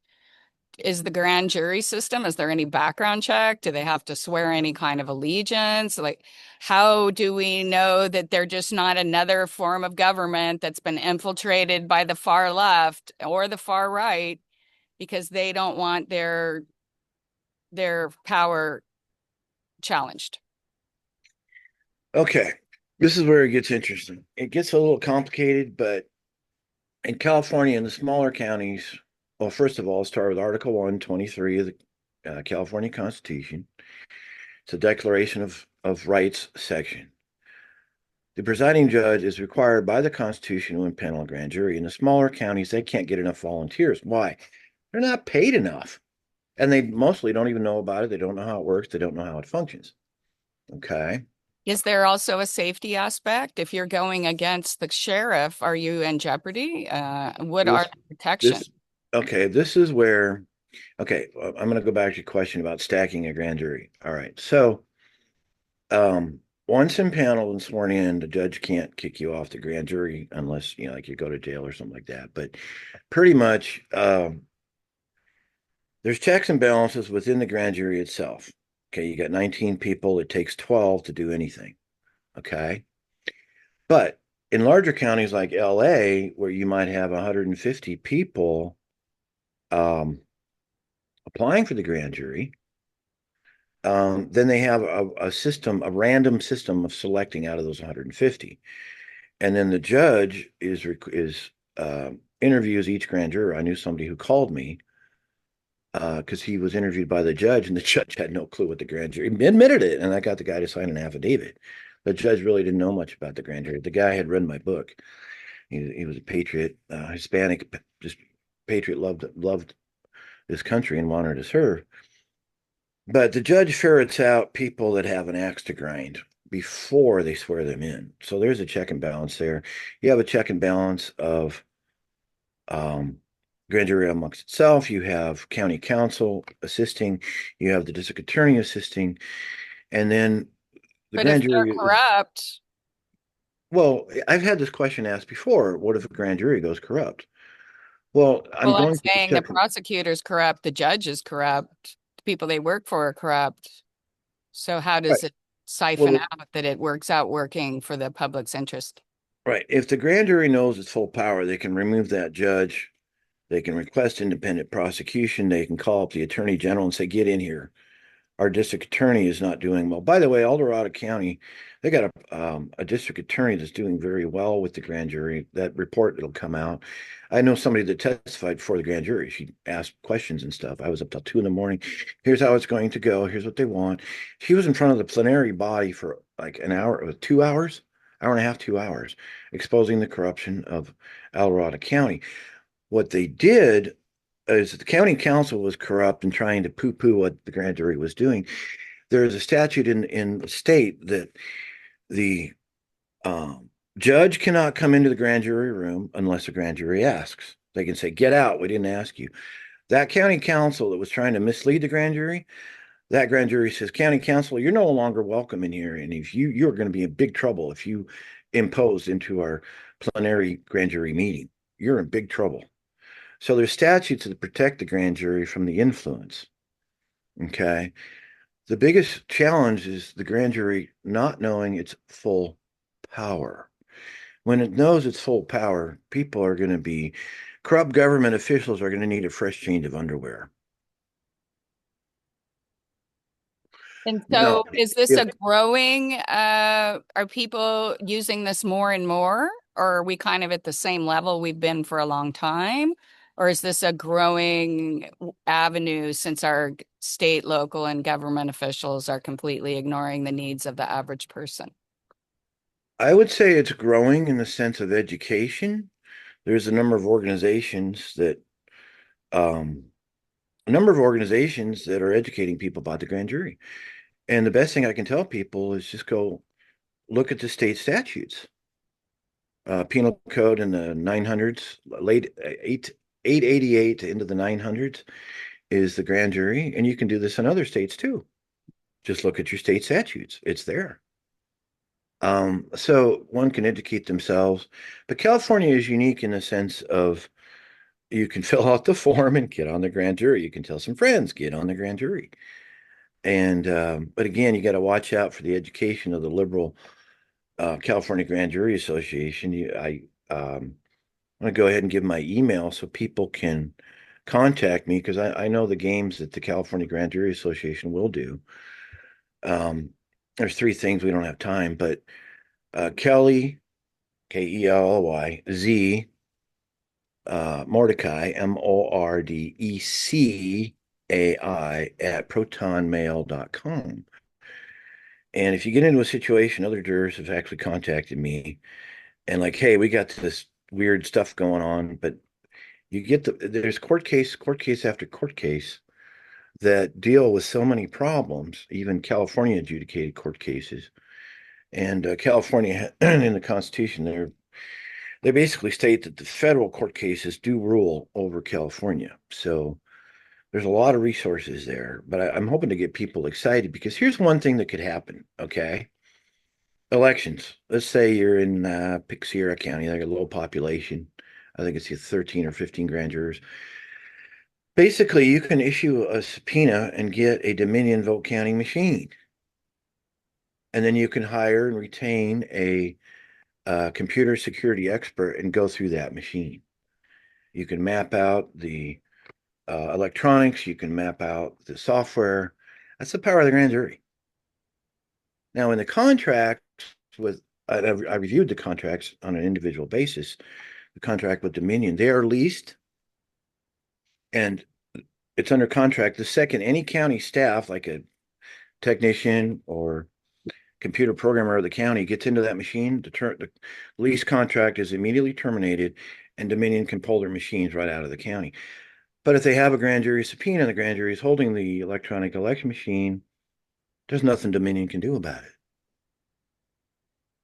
Is the grand jury system, is there any background check? Do they have to swear any kind of allegiance? Like, how do we know that they're just not another form of government that's been infiltrated by the far left or the far right because they don't want their power challenged? Okay. This is where it gets interesting. It gets a little complicated, but in California, in the smaller counties, well, first of all, start with Article 123 of the California Constitution. It's a Declaration of Rights section. The presiding judge is required by the Constitution to impanel a grand jury. In the smaller counties, they can't get enough volunteers. Why? They're not paid enough. And they mostly don't even know about it. They don't know how it works. They don't know how it functions. Okay. Is there also a safety aspect? If you're going against the sheriff, are you in jeopardy? What are This, the protections? this, okay. This is where, okay. I'm going to go back to your question about stacking a grand jury. All right. So, once impaneled and sworn in, the judge can't kick you off the grand jury unless, like you go to jail or something like that. But pretty much, there's checks and balances within the grand jury itself. Okay, you got 19 people. It takes 12 to do anything. Okay. But in larger counties like LA, where you might have 150 people um, applying for the grand jury, then they have a system, a random system of selecting out of those 150. And then the judge interviews each grand juror. I knew somebody who called me because he was interviewed by the judge, and the judge had no clue what the grand jury admitted it, and I got the guy to sign an affidavit. The judge really didn't know much about the grand jury. The guy had read my book. He was a patriot, Hispanic, just patriot, loved this country and wanted to serve. But the judge ferrets out people that have an axe to grind before they swear them in. So there's a check and balance there. You have a check and balance of um, grand jury amongst itself. You have county council assisting. You have the district attorney assisting, and then the But if grand they're jury is. corrupt, Well, I've had this question asked before. What if a grand jury goes corrupt? Well, I'm well, I'm going through the saying the check. prosecutor's corrupt, the judge is corrupt, the people they work for are corrupt. So how Right. does it siphon Well, out that it works out working for the public's interest? right. If the grand jury knows its full power, they can remove that judge. They can request independent prosecution. They can call up the attorney general and say, "Get in here. Our district attorney is not doing well." By the way, El Dorado County, they got a district attorney that's doing very well with the grand jury. That report that'll come out. I know somebody that testified before the grand jury. She asked questions and stuff. I was up till 2 in the morning. Here's how it's going to go. Here's what they want. She was in front of the plenary body for like an hour, 2 hours, hour and a half, 2 hours, exposing the corruption of El Dorado County. What they did is the county council was corrupt and trying to poo-poo what the grand jury was doing. There is a statute in the state that the um, judge cannot come into the grand jury room unless the grand jury asks. They can say, "Get out. We didn't ask you." That county council that was trying to mislead the grand jury, that grand jury says, "County council, you're no longer welcome in here, and if you're going to be in big trouble if you impose into our plenary grand jury meeting. You're in big trouble." So there's statutes that protect the grand jury from the influence. Okay. The biggest challenge is the grand jury not knowing its full power. When it knows its full power, people are going to be, corrupt government officials are going to need a fresh change of underwear. And Now, so is this if a growing, are people using this more and more? Or are we kind of at the same level we've been for a long time? Or is this a growing avenue since our state, local, and government officials are completely ignoring the needs of the average person? I would say it's growing in the sense of education, there's um, a number of organizations that are educating people about the grand jury. And the best thing I can tell people is just go look at the state statutes. Penal code in the 900s, late 888 into the 900s is the grand jury. And you can do this in other states too. Just look at your state statutes. It's there. So one can educate themselves. But California is unique in the sense of you can fill out the form and get on the grand jury. You can tell some friends, get on the grand jury. And but again, you got to watch out for the education of the liberal California Grand Jury Association. I'm going to go ahead and give my email so people can contact me because I know the games that the California Grand Jury Association will do. Um, there's three things we don't have time, but Kelly, Kelly Z Mordecai, Mordecai at protonmail.com. And if you get into a situation, other jurors have actually contacted me and like, hey, we got this weird stuff going on, but you get there's court case after court case that deal with so many problems, even California adjudicated court cases. And California, in the Constitution, they basically state that the federal court cases do rule over California. So there's a lot of resources there, but I'm hoping to get people excited because here's one thing that could happen. Okay. Elections. Let's say you're in pick Sierra County, like a low population. I think it's 13 or 15 grand jurors. Basically, you can issue a subpoena and get a Dominion vote counting machine. And then you can hire and retain a computer security expert and go through that machine. You can map out the electronics, you can map out the software. That's the power of the grand jury. Now, in the contract with, I reviewed the contracts on an individual basis. The contract with Dominion, they are leased and it's under contract. The second any county staff, like a technician or computer programmer of the county, gets into that machine, the lease contract is immediately terminated and Dominion can pull their machines right out of the county. But if they have a grand jury subpoena, the grand jury is holding the electronic election machine, there's nothing Dominion can do about it.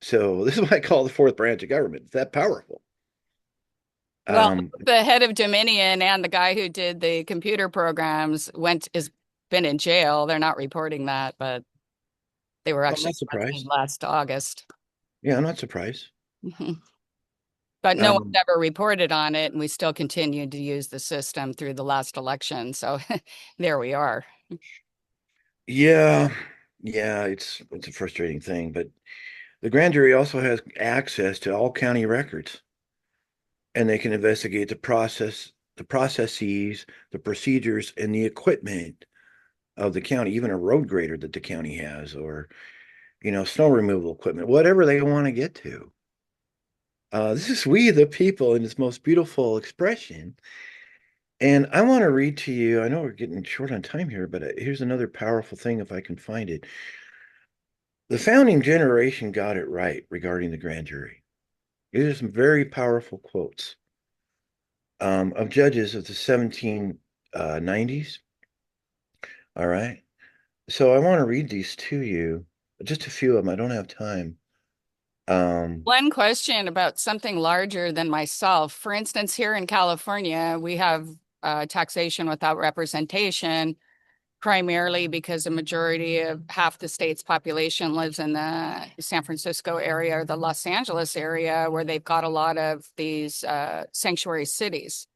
So this is what I call the fourth branch of government. It's that powerful. Well, Um, the head of Dominion and the guy who did the computer programs is been in jail. They're not reporting that, but they were I'm actually not arrested surprised. last August. Yeah, I'm not surprised. Mhm. But no one's Um, ever reported on it, and we still continued to use the system through the last election. So there we are. yeah, yeah, it's a frustrating thing, but the grand jury also has access to all county records, and they can investigate the processes, the procedures, and the equipment of the county, even a road grader that the county has, or snow removal equipment, whatever they want to get to. This is we the people in its most beautiful expression. And I want to read to you. I know we're getting short on time here, but here's another powerful thing if I can find it. The founding generation got it right regarding the grand jury. These are some very powerful quotes of judges of the 1790s. All right. So I want to read these to you, just a few of them. I don't have time. Um, One question about something larger than myself. For instance, here in California, we have taxation without representation, primarily because a majority of half the state's population lives in the San Francisco area or the Los Angeles area, where they've got a lot of these sanctuary cities.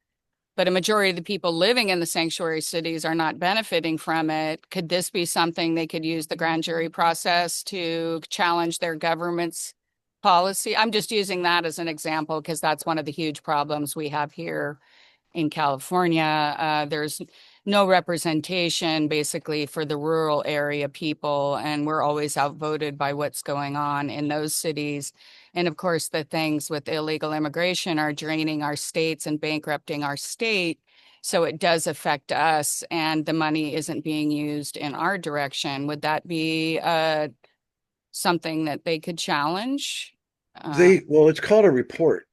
But a majority of the people living in the sanctuary cities are not benefiting from it. Could this be something they could use the grand jury process to challenge their government's policy? I'm just using that as an example because that's one of the huge problems we have here in California. There's no representation basically for the rural area people, and we're always outvoted by what's going on in those cities. And of course, the things with illegal immigration are draining our states and bankrupting our state. So it does affect us, and the money isn't being used in our direction. Would that be something that they could challenge? Uh, well, it's called a report.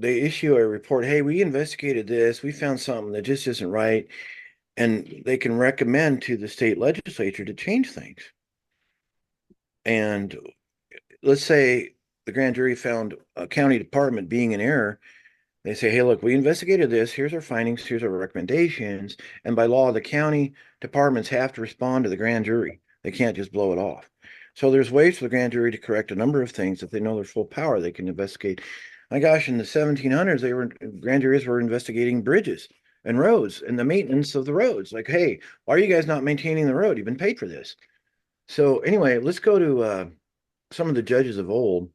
They issue a report. Hey, we investigated this. We found something that just isn't right. And they can recommend to the state legislature to change things. And let's say the grand jury found a county department being in error. They say, hey, look, we investigated this. Here's our findings. Here's our recommendations. And by law, the county departments have to respond to the grand jury. They can't just blow it off. So there's ways for the grand jury to correct a number of things. If they know their full power, they can investigate. My gosh, in the 1700s, grand juries were investigating bridges and roads and the maintenance of the roads. Like, hey, why are you guys not maintaining the road? You've been paid for this. So anyway, let's go to some of the judges of old.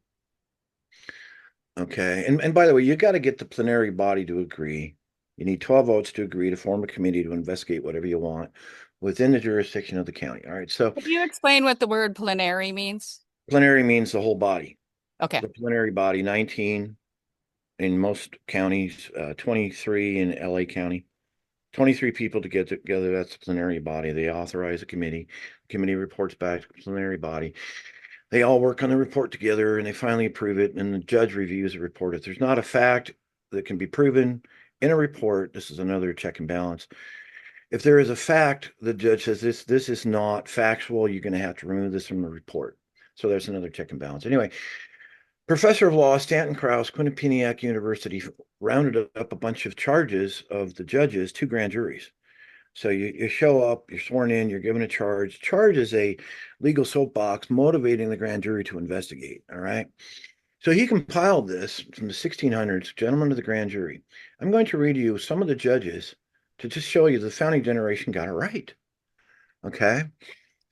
Okay. And by the way, you got to get the plenary body to agree. You need 12 votes to agree to form a committee to investigate whatever you want within the jurisdiction of the county. All right. So could you explain what the word plenary means? plenary means the whole body. Okay. The plenary body, 19 in most counties, 23 in LA County. 23 people to get together. That's the plenary body. They authorize a committee. The committee reports back to the plenary body. They all work on the report together and they finally approve it. And the judge reviews the report. If there's not a fact that can be proven in a report, this is another check and balance. If there is a fact, the judge says this is not factual. You're going to have to remove this from the report. So there's another check and balance. Anyway, professor of law Stanton Krause, Quinnipiac University, rounded up a bunch of charges of the judges to grand juries. So you show up, you're sworn in, you're given a charge. Charge is a legal soapbox motivating the grand jury to investigate. All right. So he compiled this from the 1600s, Gentlemen of the Grand Jury. I'm going to read you some of the judges to just show you the founding generation got it right. Okay.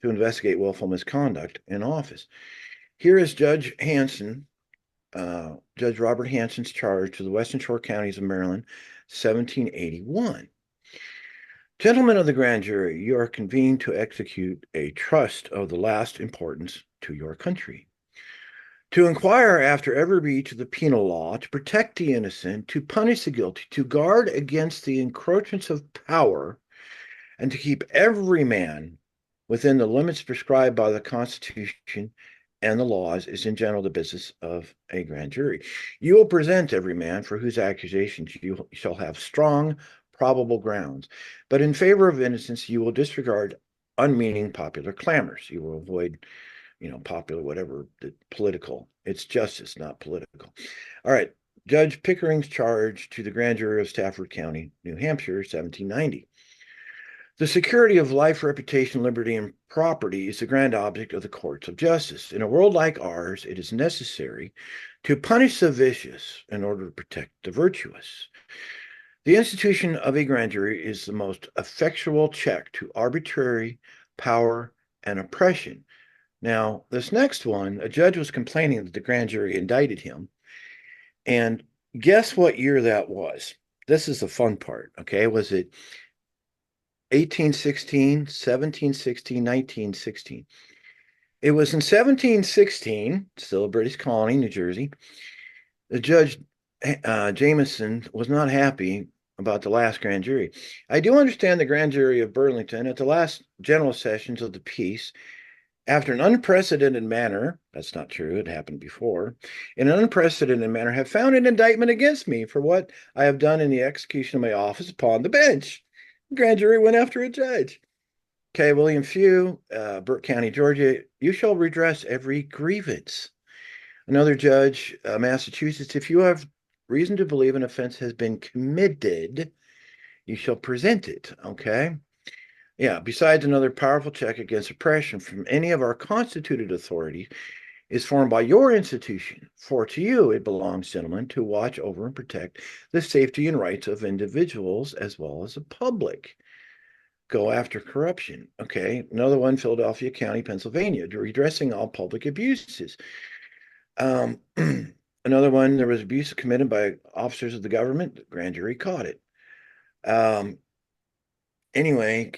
To investigate willful misconduct in office. Here is Judge Hanson, Judge Robert Hanson's charge to the Western Shore Counties of Maryland, 1781. Gentlemen of the grand jury, you are convened to execute a trust of the last importance to your country. To inquire after every breach of the penal law, to protect the innocent, to punish the guilty, to guard against the encroachments of power, and to keep every man within the limits prescribed by the Constitution and the laws is in general the business of a grand jury. You will present every man for whose accusations you shall have strong, probable grounds, but in favor of innocence, you will disregard unmeaning popular clamors. You will avoid, popular, whatever, the political. It's justice, not political. All right. Judge Pickering's charge to the grand jury of Stafford County, New Hampshire, 1790. The security of life, reputation, liberty, and property is the grand object of the courts of justice. In a world like ours, it is necessary to punish the vicious in order to protect the virtuous. The institution of a grand jury is the most effectual check to arbitrary power and oppression. Now, this next one, a judge was complaining that the grand jury indicted him. And guess what year that was? This is the fun part, okay? Was it 1816, 1716, 1916? It was in 1716, still a British colony, New Jersey. The judge, Jameson, was not happy about the last grand jury. I do understand the grand jury of Burlington at the last general sessions of the peace, after an unprecedented manner, that's not true, it happened before, in an unprecedented manner, have found an indictment against me for what I have done in the execution of my office upon the bench. The grand jury went after a judge. Okay, William Few, Burke County, Georgia, you shall redress every grievance. Another judge, Massachusetts, if you have reason to believe an offense has been committed, you shall present it. Okay. Yeah, besides, another powerful check against oppression from any of our constituted authorities is formed by your institution. For to you it belongs, gentlemen, to watch over and protect the safety and rights of individuals as well as the public. Go after corruption. Okay, another one, Philadelphia County, Pennsylvania, redressing all public abuses. Another one, there was abuse committed by officers of the government. The grand jury caught it. Anyway,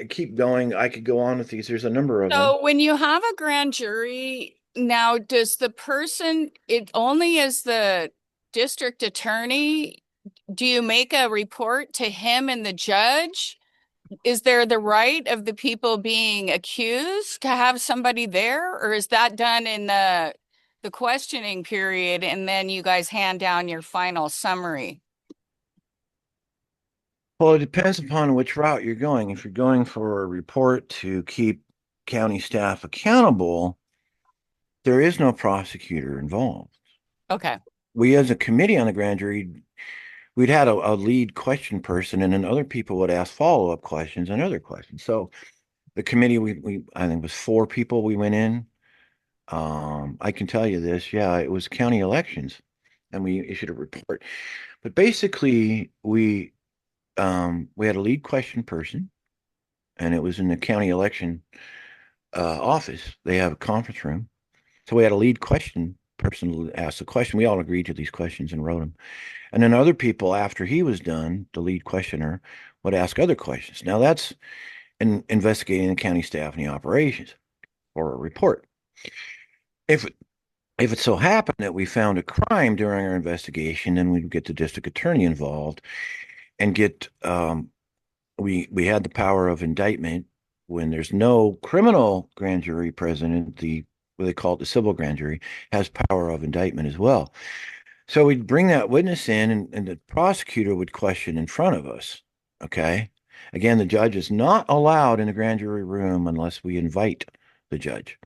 keep going. I could go on with these. There's a number of them. So when you have a grand jury, now does the person, it only is the district attorney, do you make a report to him and the judge? Is there the right of the people being accused to have somebody there, or is that done in the questioning period and then you guys hand down your final summary? Well, it depends upon which route you're going. If you're going for a report to keep county staff accountable, there is no prosecutor involved. Okay. We, as a committee on the grand jury, we'd had a lead question person, and then other people would ask follow-up questions and other questions. So the committee, we I think it was 4 people we went in. I can tell you this, yeah, it was county elections, and we issued a report. But basically, we had a lead question person, and it was in the county election office. They have a conference room. So we had a lead question person who asked the question. We all agreed to these questions and wrote them. And then other people, after he was done, the lead questioner would ask other questions. Now that's investigating the county staff and the operations for a report. If it so happened that we found a crime during our investigation, then we'd get the district attorney involved and get we had the power of indictment when there's no criminal grand jury present. The what they call it, the civil grand jury, has power of indictment as well. So we'd bring that witness in, and the prosecutor would question in front of us. Okay. Again, the judge is not allowed in the grand jury room unless we invite the judge.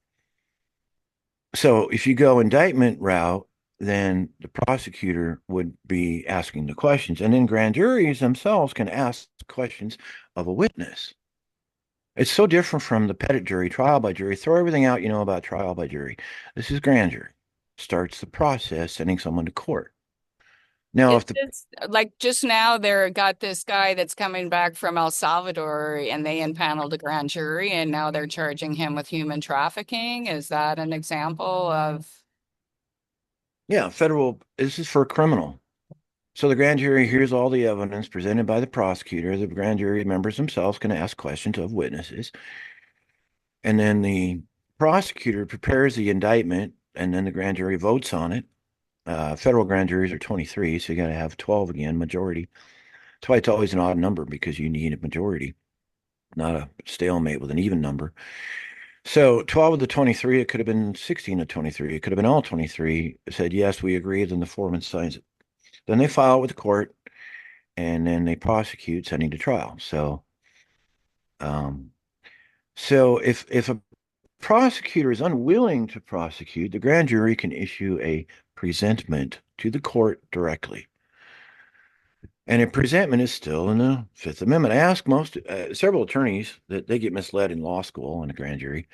So if you go indictment route, then the prosecutor would be asking the questions, and then grand juries themselves can ask questions of a witness. It's so different from the petit jury, trial by jury. Throw everything out you know about trial by jury. This is grand jury. Starts the process, sending someone to court. Now, Is if the this like just now they're got this guy that's coming back from El Salvador and they impaneled a grand jury and now they're charging him with human trafficking? Is that an example of yeah, federal, this is for a criminal. So the grand jury hears all the evidence presented by the prosecutor. The grand jury members themselves can ask questions of witnesses. And then the prosecutor prepares the indictment, and then the grand jury votes on it. Federal grand juries are 23, so you got to have 12 again, majority. That's why it's always an odd number, because you need a majority, not a stalemate with an even number. So 12 of the 23, it could have been 16 of 23. It could have been all 23 said, yes, we agree. Then the foreman signs it. Then they file it with the court, and then they prosecute, sending to trial. Um, so if a prosecutor is unwilling to prosecute, the grand jury can issue a presentment to the court directly. And a presentment is still in the Fifth Amendment. I ask several attorneys that they get misled in law school and a grand jury.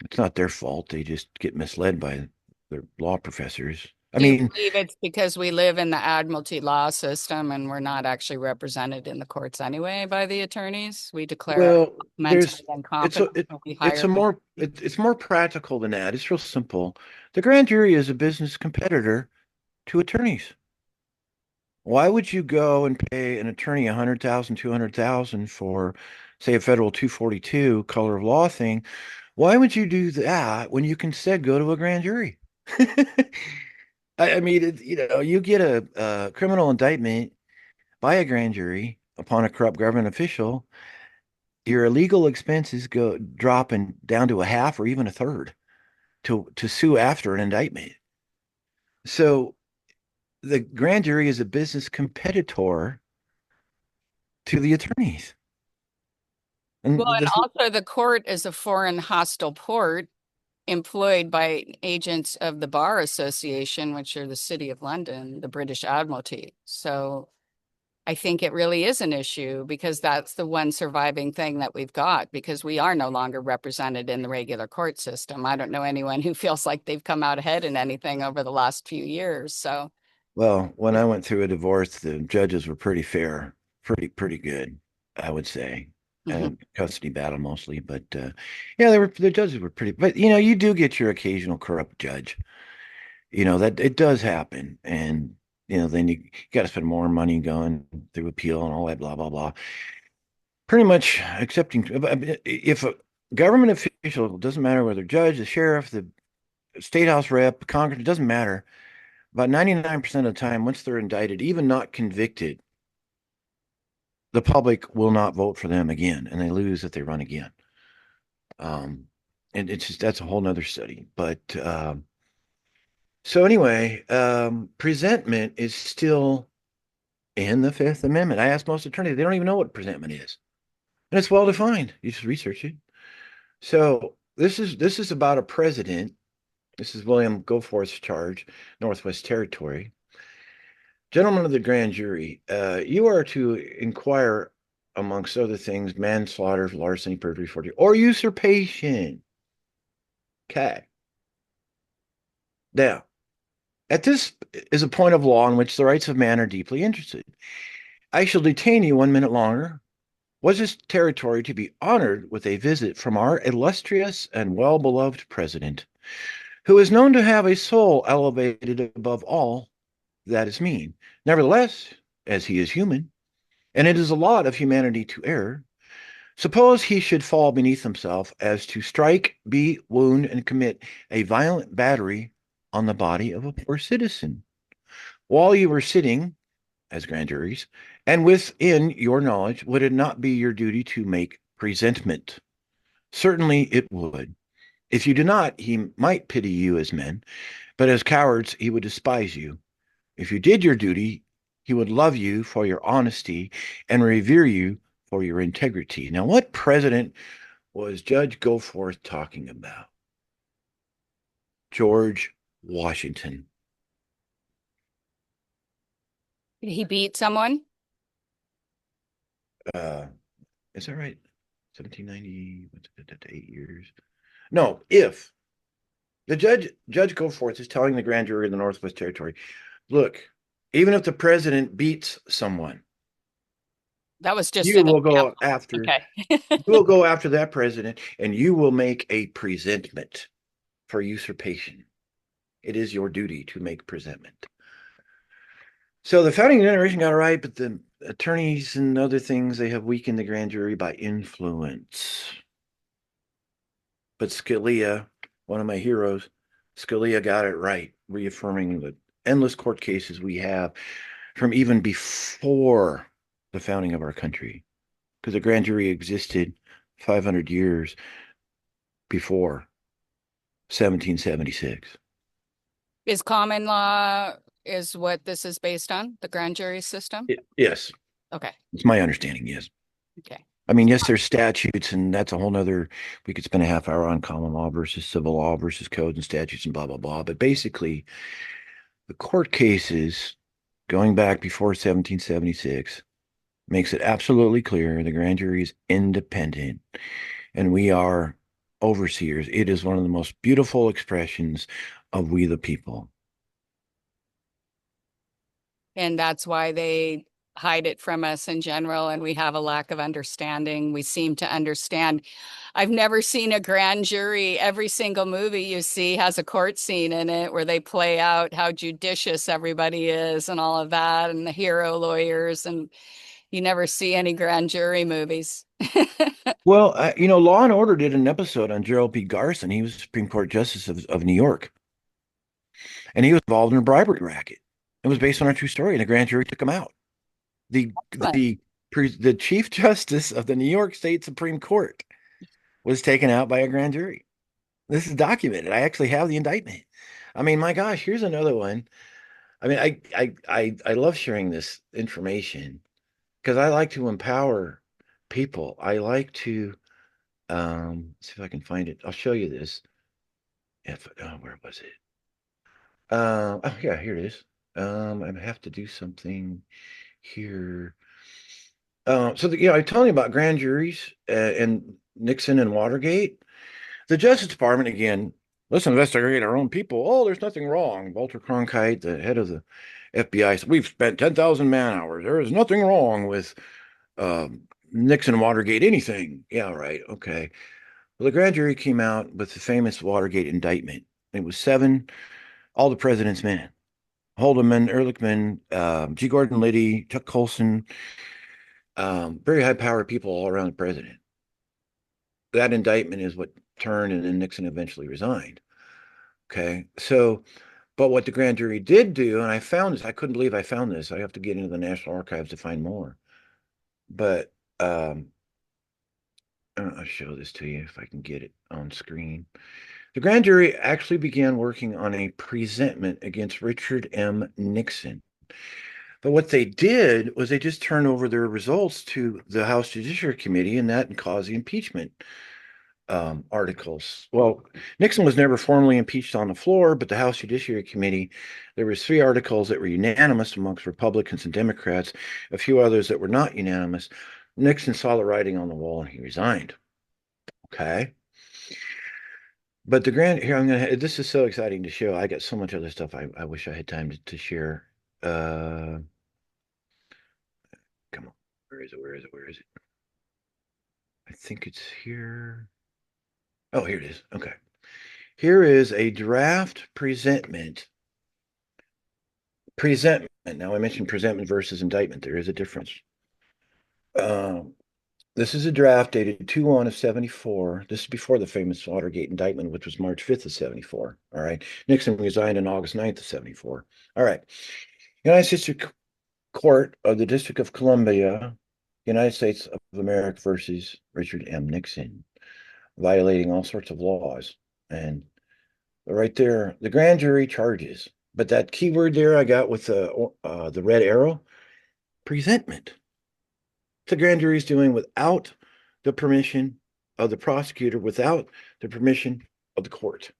It's not their fault. They just get misled by their law professors. I do you mean, believe it's because we live in the admiralty law system and we're not actually represented in the courts anyway by the attorneys? We declare well, mentally it's incompetent when we hire them. it's more practical than that. It's real simple. The grand jury is a business competitor to attorneys. Why would you go and pay an attorney 100,000, 200,000 for, say, a federal 242 color of law thing? Why would you do that when you can instead go to a grand jury? I mean, you get a criminal indictment by a grand jury upon a corrupt government official, your legal expenses go dropping down to a half or even a third to sue after an indictment. So the grand jury is a business competitor to the attorneys. Well, And and this, also the court is a foreign hostile port employed by agents of the Bar Association, which are the City of London, the British Admiralty. So I think it really is an issue because that's the one surviving thing that we've got because we are no longer represented in the regular court system. I don't know anyone who feels like they've come out ahead in anything over the last few years. So, well, when I went through a divorce, the judges were pretty fair, pretty good, I would say. mhm. Custody battle mostly, but yeah, the judges were pretty. But you do get your occasional corrupt judge. That it does happen, and then you got to spend more money going through appeal and all that blah blah blah. Pretty much accepting if a government official, doesn't matter whether judge, the sheriff, the state house rep, Congress, it doesn't matter. About 99% of the time, once they're indicted, even not convicted, the public will not vote for them again, and they lose if they run again. Um, and it's just that's a whole nother study. But so anyway, presentment is still in the Fifth Amendment. I asked most attorneys; they don't even know what presentment is, and it's well defined. You just research it. So this is about a president. This is William Goforth's charge, Northwest Territory. Gentlemen of the grand jury, you are to inquire, amongst other things, manslaughter, larceny, perjury, forgery, or usurpation. Okay. Now, at this is a point of law in which the rights of man are deeply interested. I shall detain you 1 minute longer. Was this territory to be honored with a visit from our illustrious and well-beloved president, who is known to have a soul elevated above all that is mean? Nevertheless, as he is human, and it is a lot of humanity to err, suppose he should fall beneath himself as to strike, beat, wound, and commit a violent battery on the body of a poor citizen, while you were sitting, as grand juries, And within your knowledge, would it not be your duty to make presentment? Certainly it would. If you do not, he might pity you as men, but as cowards, he would despise you. If you did your duty, he would love you for your honesty and revere you for your integrity. Now, what president was Judge Goforth talking about? George Washington. Did he beat someone? Uh, is that right? 1790, what's it, 8 years? No, if the Judge Goforth is telling the grand jury of the Northwest Territory, look, even if the president beats someone, That was just you an will go example. after Okay. you will go after that president and you will make a presentment for usurpation. It is your duty to make presentment. So the founding generation got it right, but the attorneys and other things, they have weakened the grand jury by influence. But Scalia, one of my heroes, Scalia got it right, reaffirming the endless court cases we have from even before the founding of our country, because the grand jury existed 500 years before 1776. Is common law is what this is based on, the grand jury system? Yes, Okay. it's my understanding, yes. Okay. I mean, yes, there's statutes, and that's a whole nother, we could spend a half hour on common law versus civil law versus codes and statutes and blah, blah, blah. But basically, the court cases going back before 1776 makes it absolutely clear the grand jury is independent and we are overseers. It is one of the most beautiful expressions of we the people. And that's why they hide it from us in general, and we have a lack of understanding. We seem to understand. I've never seen a grand jury. Every single movie you see has a court scene in it where they play out how judicious everybody is and all of that, and the hero lawyers, and you never see any grand jury movies. Well, Law and Order did an episode on Gerald P. Garson. He was Supreme Court Justice of New York, and he was involved in a bribery racket. It was based on a true story, and the grand jury took him out. The Excellent. the Chief Justice of the New York State Supreme Court was taken out by a grand jury. This is documented. I actually have the indictment. I mean, my gosh, here's another one. I mean, I love sharing this information because I like to empower people. I like to see if I can find it. I'll show you this. If where was it? Oh yeah, here it is. I have to do something here. I'm telling you about grand juries and Nixon and Watergate. The Justice Department, again, let's investigate our own people. Oh, there's nothing wrong. Walter Cronkite, the head of the FBI, said, we've spent 10,000 man hours. There is nothing wrong with Nixon and Watergate, anything. Yeah, right. Okay. Well, the grand jury came out with the famous Watergate indictment. It was seven, all the president's men. Haldeman, Ehrlichman, G. Gordon Liddy, Chuck Colson, very high-powered people all around the president. That indictment is what turned, and then Nixon eventually resigned. Okay, so, but what the grand jury did do, and I found this, I couldn't believe I found this. I have to get into the National Archives to find more. But I'll show this to you if I can get it on screen. The grand jury actually began working on a presentment against Richard M. Nixon. But what they did was they just turned over their results to the House Judiciary Committee, and that caused the impeachment articles. Well, Nixon was never formally impeached on the floor, but the House Judiciary Committee, there was three articles that were unanimous amongst Republicans and Democrats, a few others that were not unanimous. Nixon saw the writing on the wall and he resigned. Okay. But the grand here, this is so exciting to show. I got so much other stuff I wish I had time to share. Uh, Come on. Where is it? Where is it? Where is it? I think it's here. Oh, here it is. Okay. Here is a draft presentment. Presentment. Now, I mentioned presentment versus indictment. There is a difference. This is a draft dated 2/1 of 74. This is before the famous Watergate indictment, which was March 5th of 74. All right. Nixon resigned on August 9th of 74. All right. United States Court of the District of Columbia, United States of America versus Richard M. Nixon, violating all sorts of laws. And right there, the grand jury charges. But that key word there I got with the red arrow, presentment. The grand jury is doing without the permission of the prosecutor, without the permission of the court.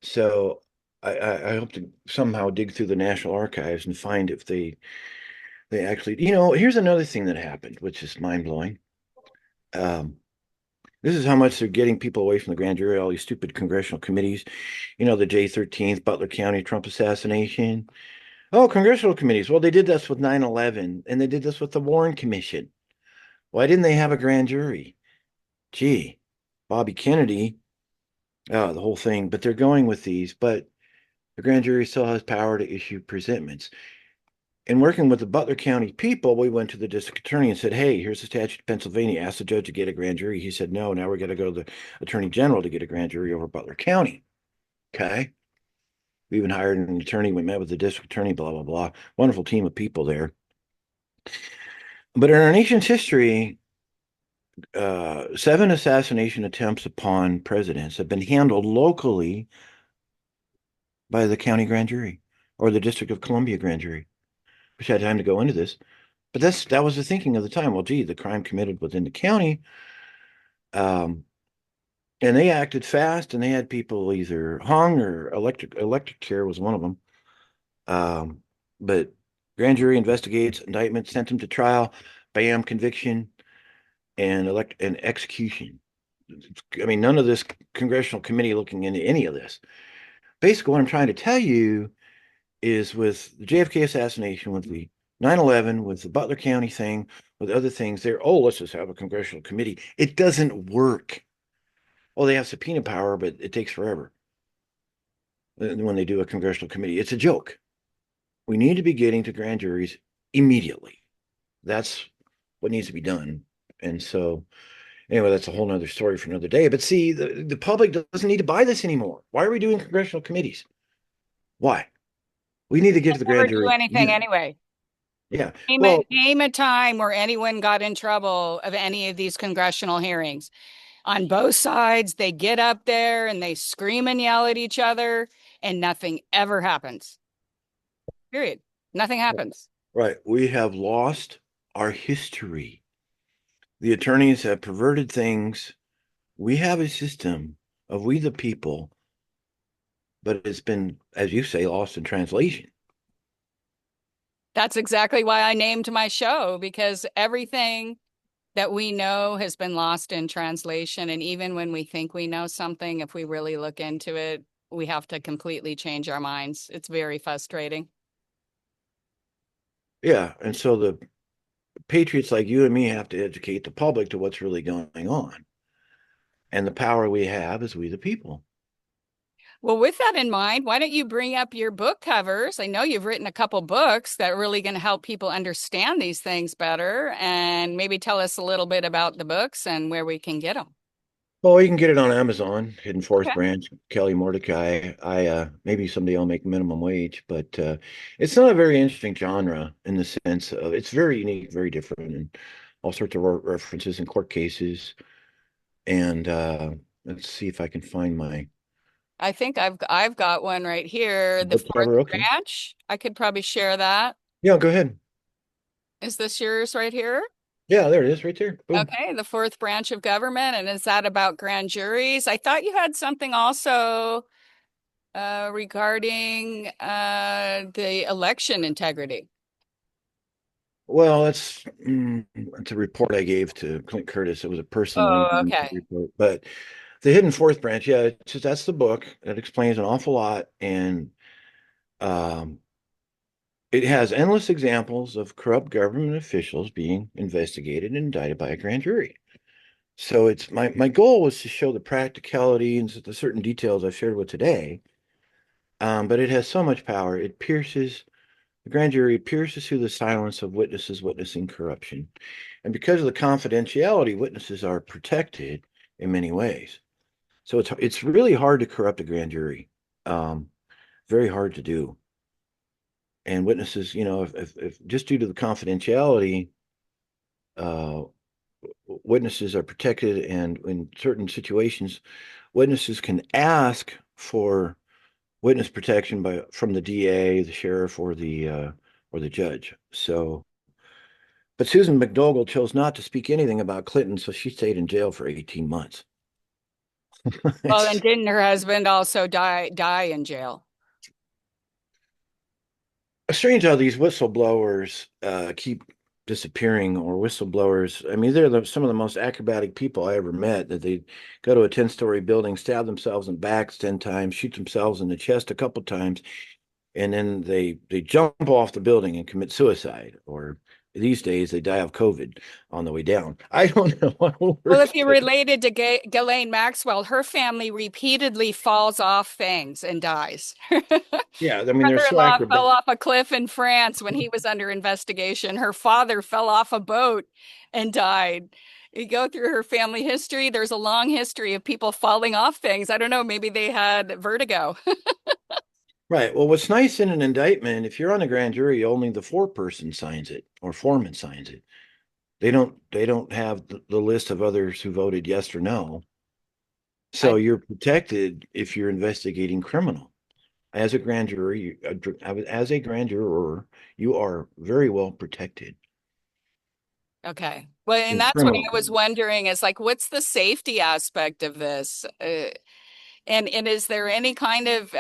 So I hope to somehow dig through the National Archives and find if they actually, here's another thing that happened, which is mind blowing. Um, this is how much they're getting people away from the grand jury, all these stupid congressional committees, the J13th, Butler County Trump assassination. Oh, congressional committees. Well, they did this with 9/11 and they did this with the Warren Commission. Why didn't they have a grand jury? Gee, Bobby Kennedy, the whole thing, but they're going with these, but the grand jury still has power to issue presentments. In working with the Butler County people, we went to the district attorney and said, hey, here's the statute of Pennsylvania. Asked the judge to get a grand jury. He said, no, now we're going to go to the attorney general to get a grand jury over Butler County. Okay. We even hired an attorney. We met with the district attorney, blah, blah, blah. Wonderful team of people there. But in our nation's history, 7 assassination attempts upon presidents have been handled locally by the county grand jury or the District of Columbia grand jury. Wish I had time to go into this, but that was the thinking of the time. Well, gee, the crime committed within the county, and they acted fast, and they had people either hung or electric chair was one of them. But grand jury investigates, indictment, sent them to trial, bam, conviction, and execution. I mean, none of this congressional committee looking into any of this. Basically, what I'm trying to tell you is with the JFK assassination, with the 9/11, with the Butler County thing, with other things, let's just have a congressional committee. It doesn't work. Oh, they have subpoena power, but it takes forever when they do a congressional committee. It's a joke. We need to be getting to grand juries immediately. That's what needs to be done. And so, anyway, that's a whole nother story for another day. But see, the public doesn't need to buy this anymore. Why are we doing congressional committees? Why? We need to get to the Never grand do jury. anything anyway. Yeah. Name Well, name a time where anyone got in trouble of any of these congressional hearings. On both sides, they get up there and they scream and yell at each other, and nothing ever happens. Period. Nothing happens. right. We have lost our history. The attorneys have perverted things. We have a system of we the people, but it's been, as you say, lost in translation. That's exactly why I named my show, because everything that we know has been lost in translation. And even when we think we know something, if we really look into it, we have to completely change our minds. It's very frustrating. Yeah. And so the patriots like you and me have to educate the public to what's really going on. And the power we have is we the people. Well, with that in mind, why don't you bring up your book covers? I know you've written a couple books that are really going to help people understand these things better, and maybe tell us a little bit about the books and where we can get them. Well, you can get it on Amazon, Hidden Forest Okay. Branch, Kelly Mordecai. I maybe someday I'll make minimum wage, but it's not a very interesting genre in the sense of it's very unique, very different, and all sorts of references in court cases. And let's see if I can find my I think I've got one right here, the book fourth cover. Okay. branch. I could probably share that. Yeah, go ahead. Is this yours right here? Yeah, there it is right there. Boom. Okay, the fourth branch of government. And is that about grand juries? I thought you had something also regarding the election integrity. Well, it's a report I gave to Clint Curtis. It was a personal Oh, okay. report, but the Hidden Fourth Branch, yeah, that's the book that explains an awful lot, and um, it has endless examples of corrupt government officials being investigated and indicted by a grand jury. So it's my goal was to show the practicality and the certain details I've shared with today, but it has so much power. The grand jury pierces through the silence of witnesses witnessing corruption. And because of the confidentiality, witnesses are protected in many ways. So it's really hard to corrupt a grand jury. Very hard to do. and witnesses, if just due to the confidentiality, uh, witnesses are protected, and in certain situations, witnesses can ask for witness protection from the DA, the sheriff, or the judge. So, but Susan McDougall chose not to speak anything about Clinton, so she stayed in jail for 18 months. Well, and It's didn't her husband also die in jail? strange how these whistleblowers keep disappearing, or whistleblowers. I mean, they're some of the most acrobatic people I ever met. That they go to a 10-story building, stab themselves in the back 10 times, shoot themselves in the chest a couple times, and then they jump off the building and commit suicide. Or these days, they die of COVID on the way down. I don't know what Well, if works. you're related to Ghislaine Maxwell, her family repeatedly falls off things and dies. Yeah, I mean, they're so Brother-in-law fell acrobatic. off a cliff in France when he was under investigation. Her father fell off a boat and died. You go through her family history, there's a long history of people falling off things. I don't know, maybe they had vertigo. Right. Well, what's nice in an indictment, if you're on a grand jury, only the foreperson signs it, or foreman signs it. They don't have the list of others who voted yes or no. I So you're protected if you're investigating criminal. As a grand jury, as a grand juror, you are very well protected Okay. Well, and in that's what criminal I was cases. wondering is like, what's the safety aspect of this? And is there any kind of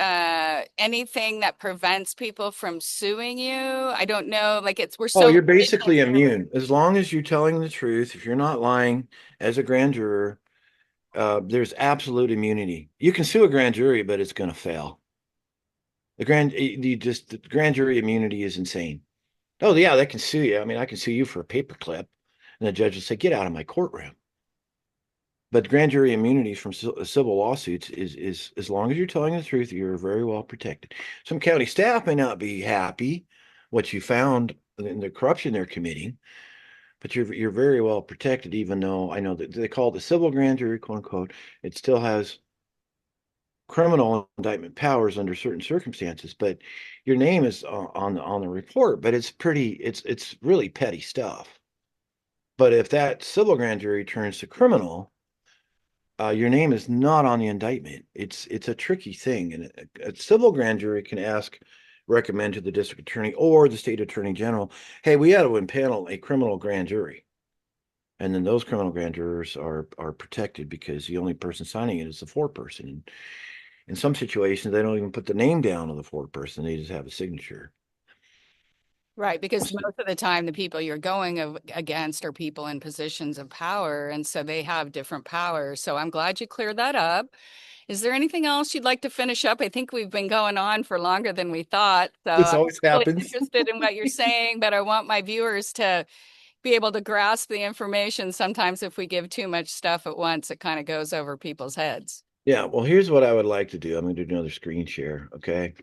anything that prevents people from suing you? I don't know. Like it's we're Oh, so you're very basically conservative. immune as long as you're telling the truth. If you're not lying as a grand juror, there's absolute immunity. You can sue a grand jury, but it's going to fail. The grand jury immunity is insane. Oh yeah, they can sue you. I mean, I can sue you for a paperclip, and the judge will say, "Get out of my courtroom." But grand jury immunity from civil lawsuits is as long as you're telling the truth, you're very well protected. Some county staff may not be happy what you found in the corruption they're committing, but you're very well protected. Even though I know that they call it the civil grand jury, quote unquote, it still has criminal indictment powers under certain circumstances. But your name is on the report, but it's really petty stuff. But if that civil grand jury turns to criminal, your name is not on the indictment. It's a tricky thing, and a civil grand jury can recommend to the district attorney or the state attorney general, "Hey, we ought to impanel a criminal grand jury," and then those criminal grand jurors are protected because the only person signing it is the foreperson. And in some situations, they don't even put the name down of the foreperson; they just have a signature. Right, because most of the time the people you're going against are people in positions of power, and so they have different powers. So I'm glad you cleared that up. Is there anything else you'd like to finish up? I think we've been going on for longer than we thought. So This I'm always really happens. interested in what you're saying, but I want my viewers to be able to grasp the information. Sometimes if we give too much stuff at once, it kind of goes over people's heads. Yeah, well, here's what I would like to do. I'm going to do another screen share. Okay.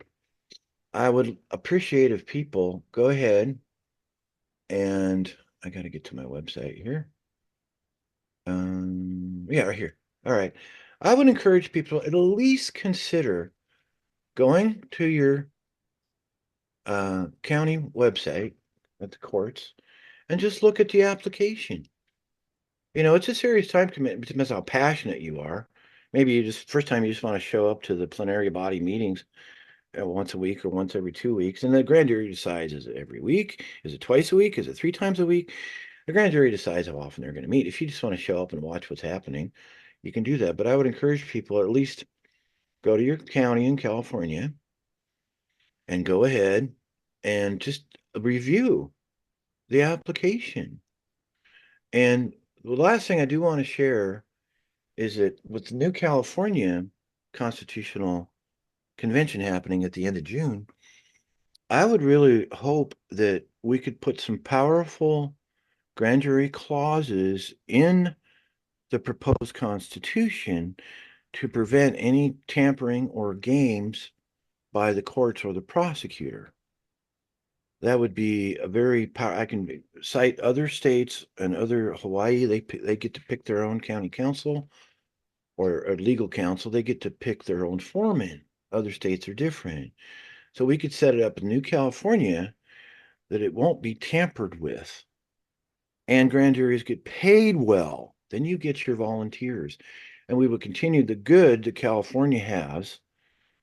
I would appreciate if people go ahead and I got to get to my website here. Yeah, right here. All right. I would encourage people to at least consider going to your county website at the courts and just look at the application. It's a serious time commitment. It depends how passionate you are. Maybe you just first time you just want to show up to the plenary body meetings once a week or once every 2 weeks, and the grand jury decides: is it every week? Is it twice a week? Is it three times a week? The grand jury decides how often they're going to meet. If you just want to show up and watch what's happening, you can do that. But I would encourage people at least go to your county in California and go ahead and just review the application. And the last thing I do want to share is that with the new California Constitutional Convention happening at the end of June, I would really hope that we could put some powerful grand jury clauses in the proposed constitution to prevent any tampering or games by the courts or the prosecutor. That would be a very power. I can cite other states and other Hawaii. They get to pick their own county council or legal counsel. They get to pick their own foreman. Other states are different. So we could set it up in New California that it won't be tampered with, and grand juries get paid well. Then you get your volunteers. And we would continue the good that California has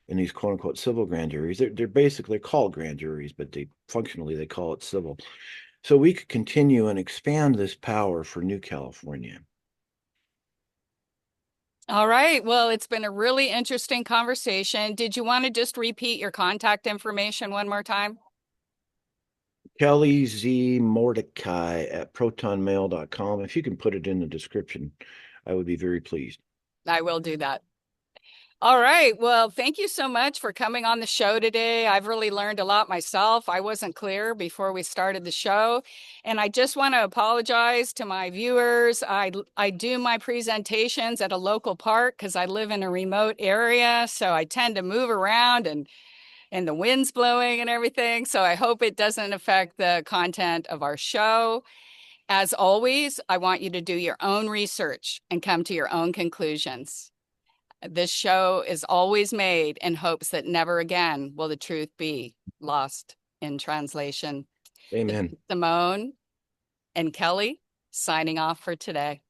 in these quote unquote civil grand juries. They're basically called grand juries, but they call it civil. So we could continue and expand this power for New California. All right. Well, it's been a really interesting conversation. Did you want to just repeat your contact information one more time? Kelly Z Mordacai at protonmail.com. If you can put it in the description, I would be very pleased. I will do that. All right. Well, thank you so much for coming on the show today. I've really learned a lot myself. I wasn't clear before we started the show. And I just want to apologize to my viewers. I do my presentations at a local park because I live in a remote area. So I tend to move around and the wind's blowing and everything. So I hope it doesn't affect the content of our show. As always, I want you to do your own research and come to your own conclusions. This show is always made in hopes that never again will the truth be lost in translation. This Amen. is Simone and Kelly signing off for today.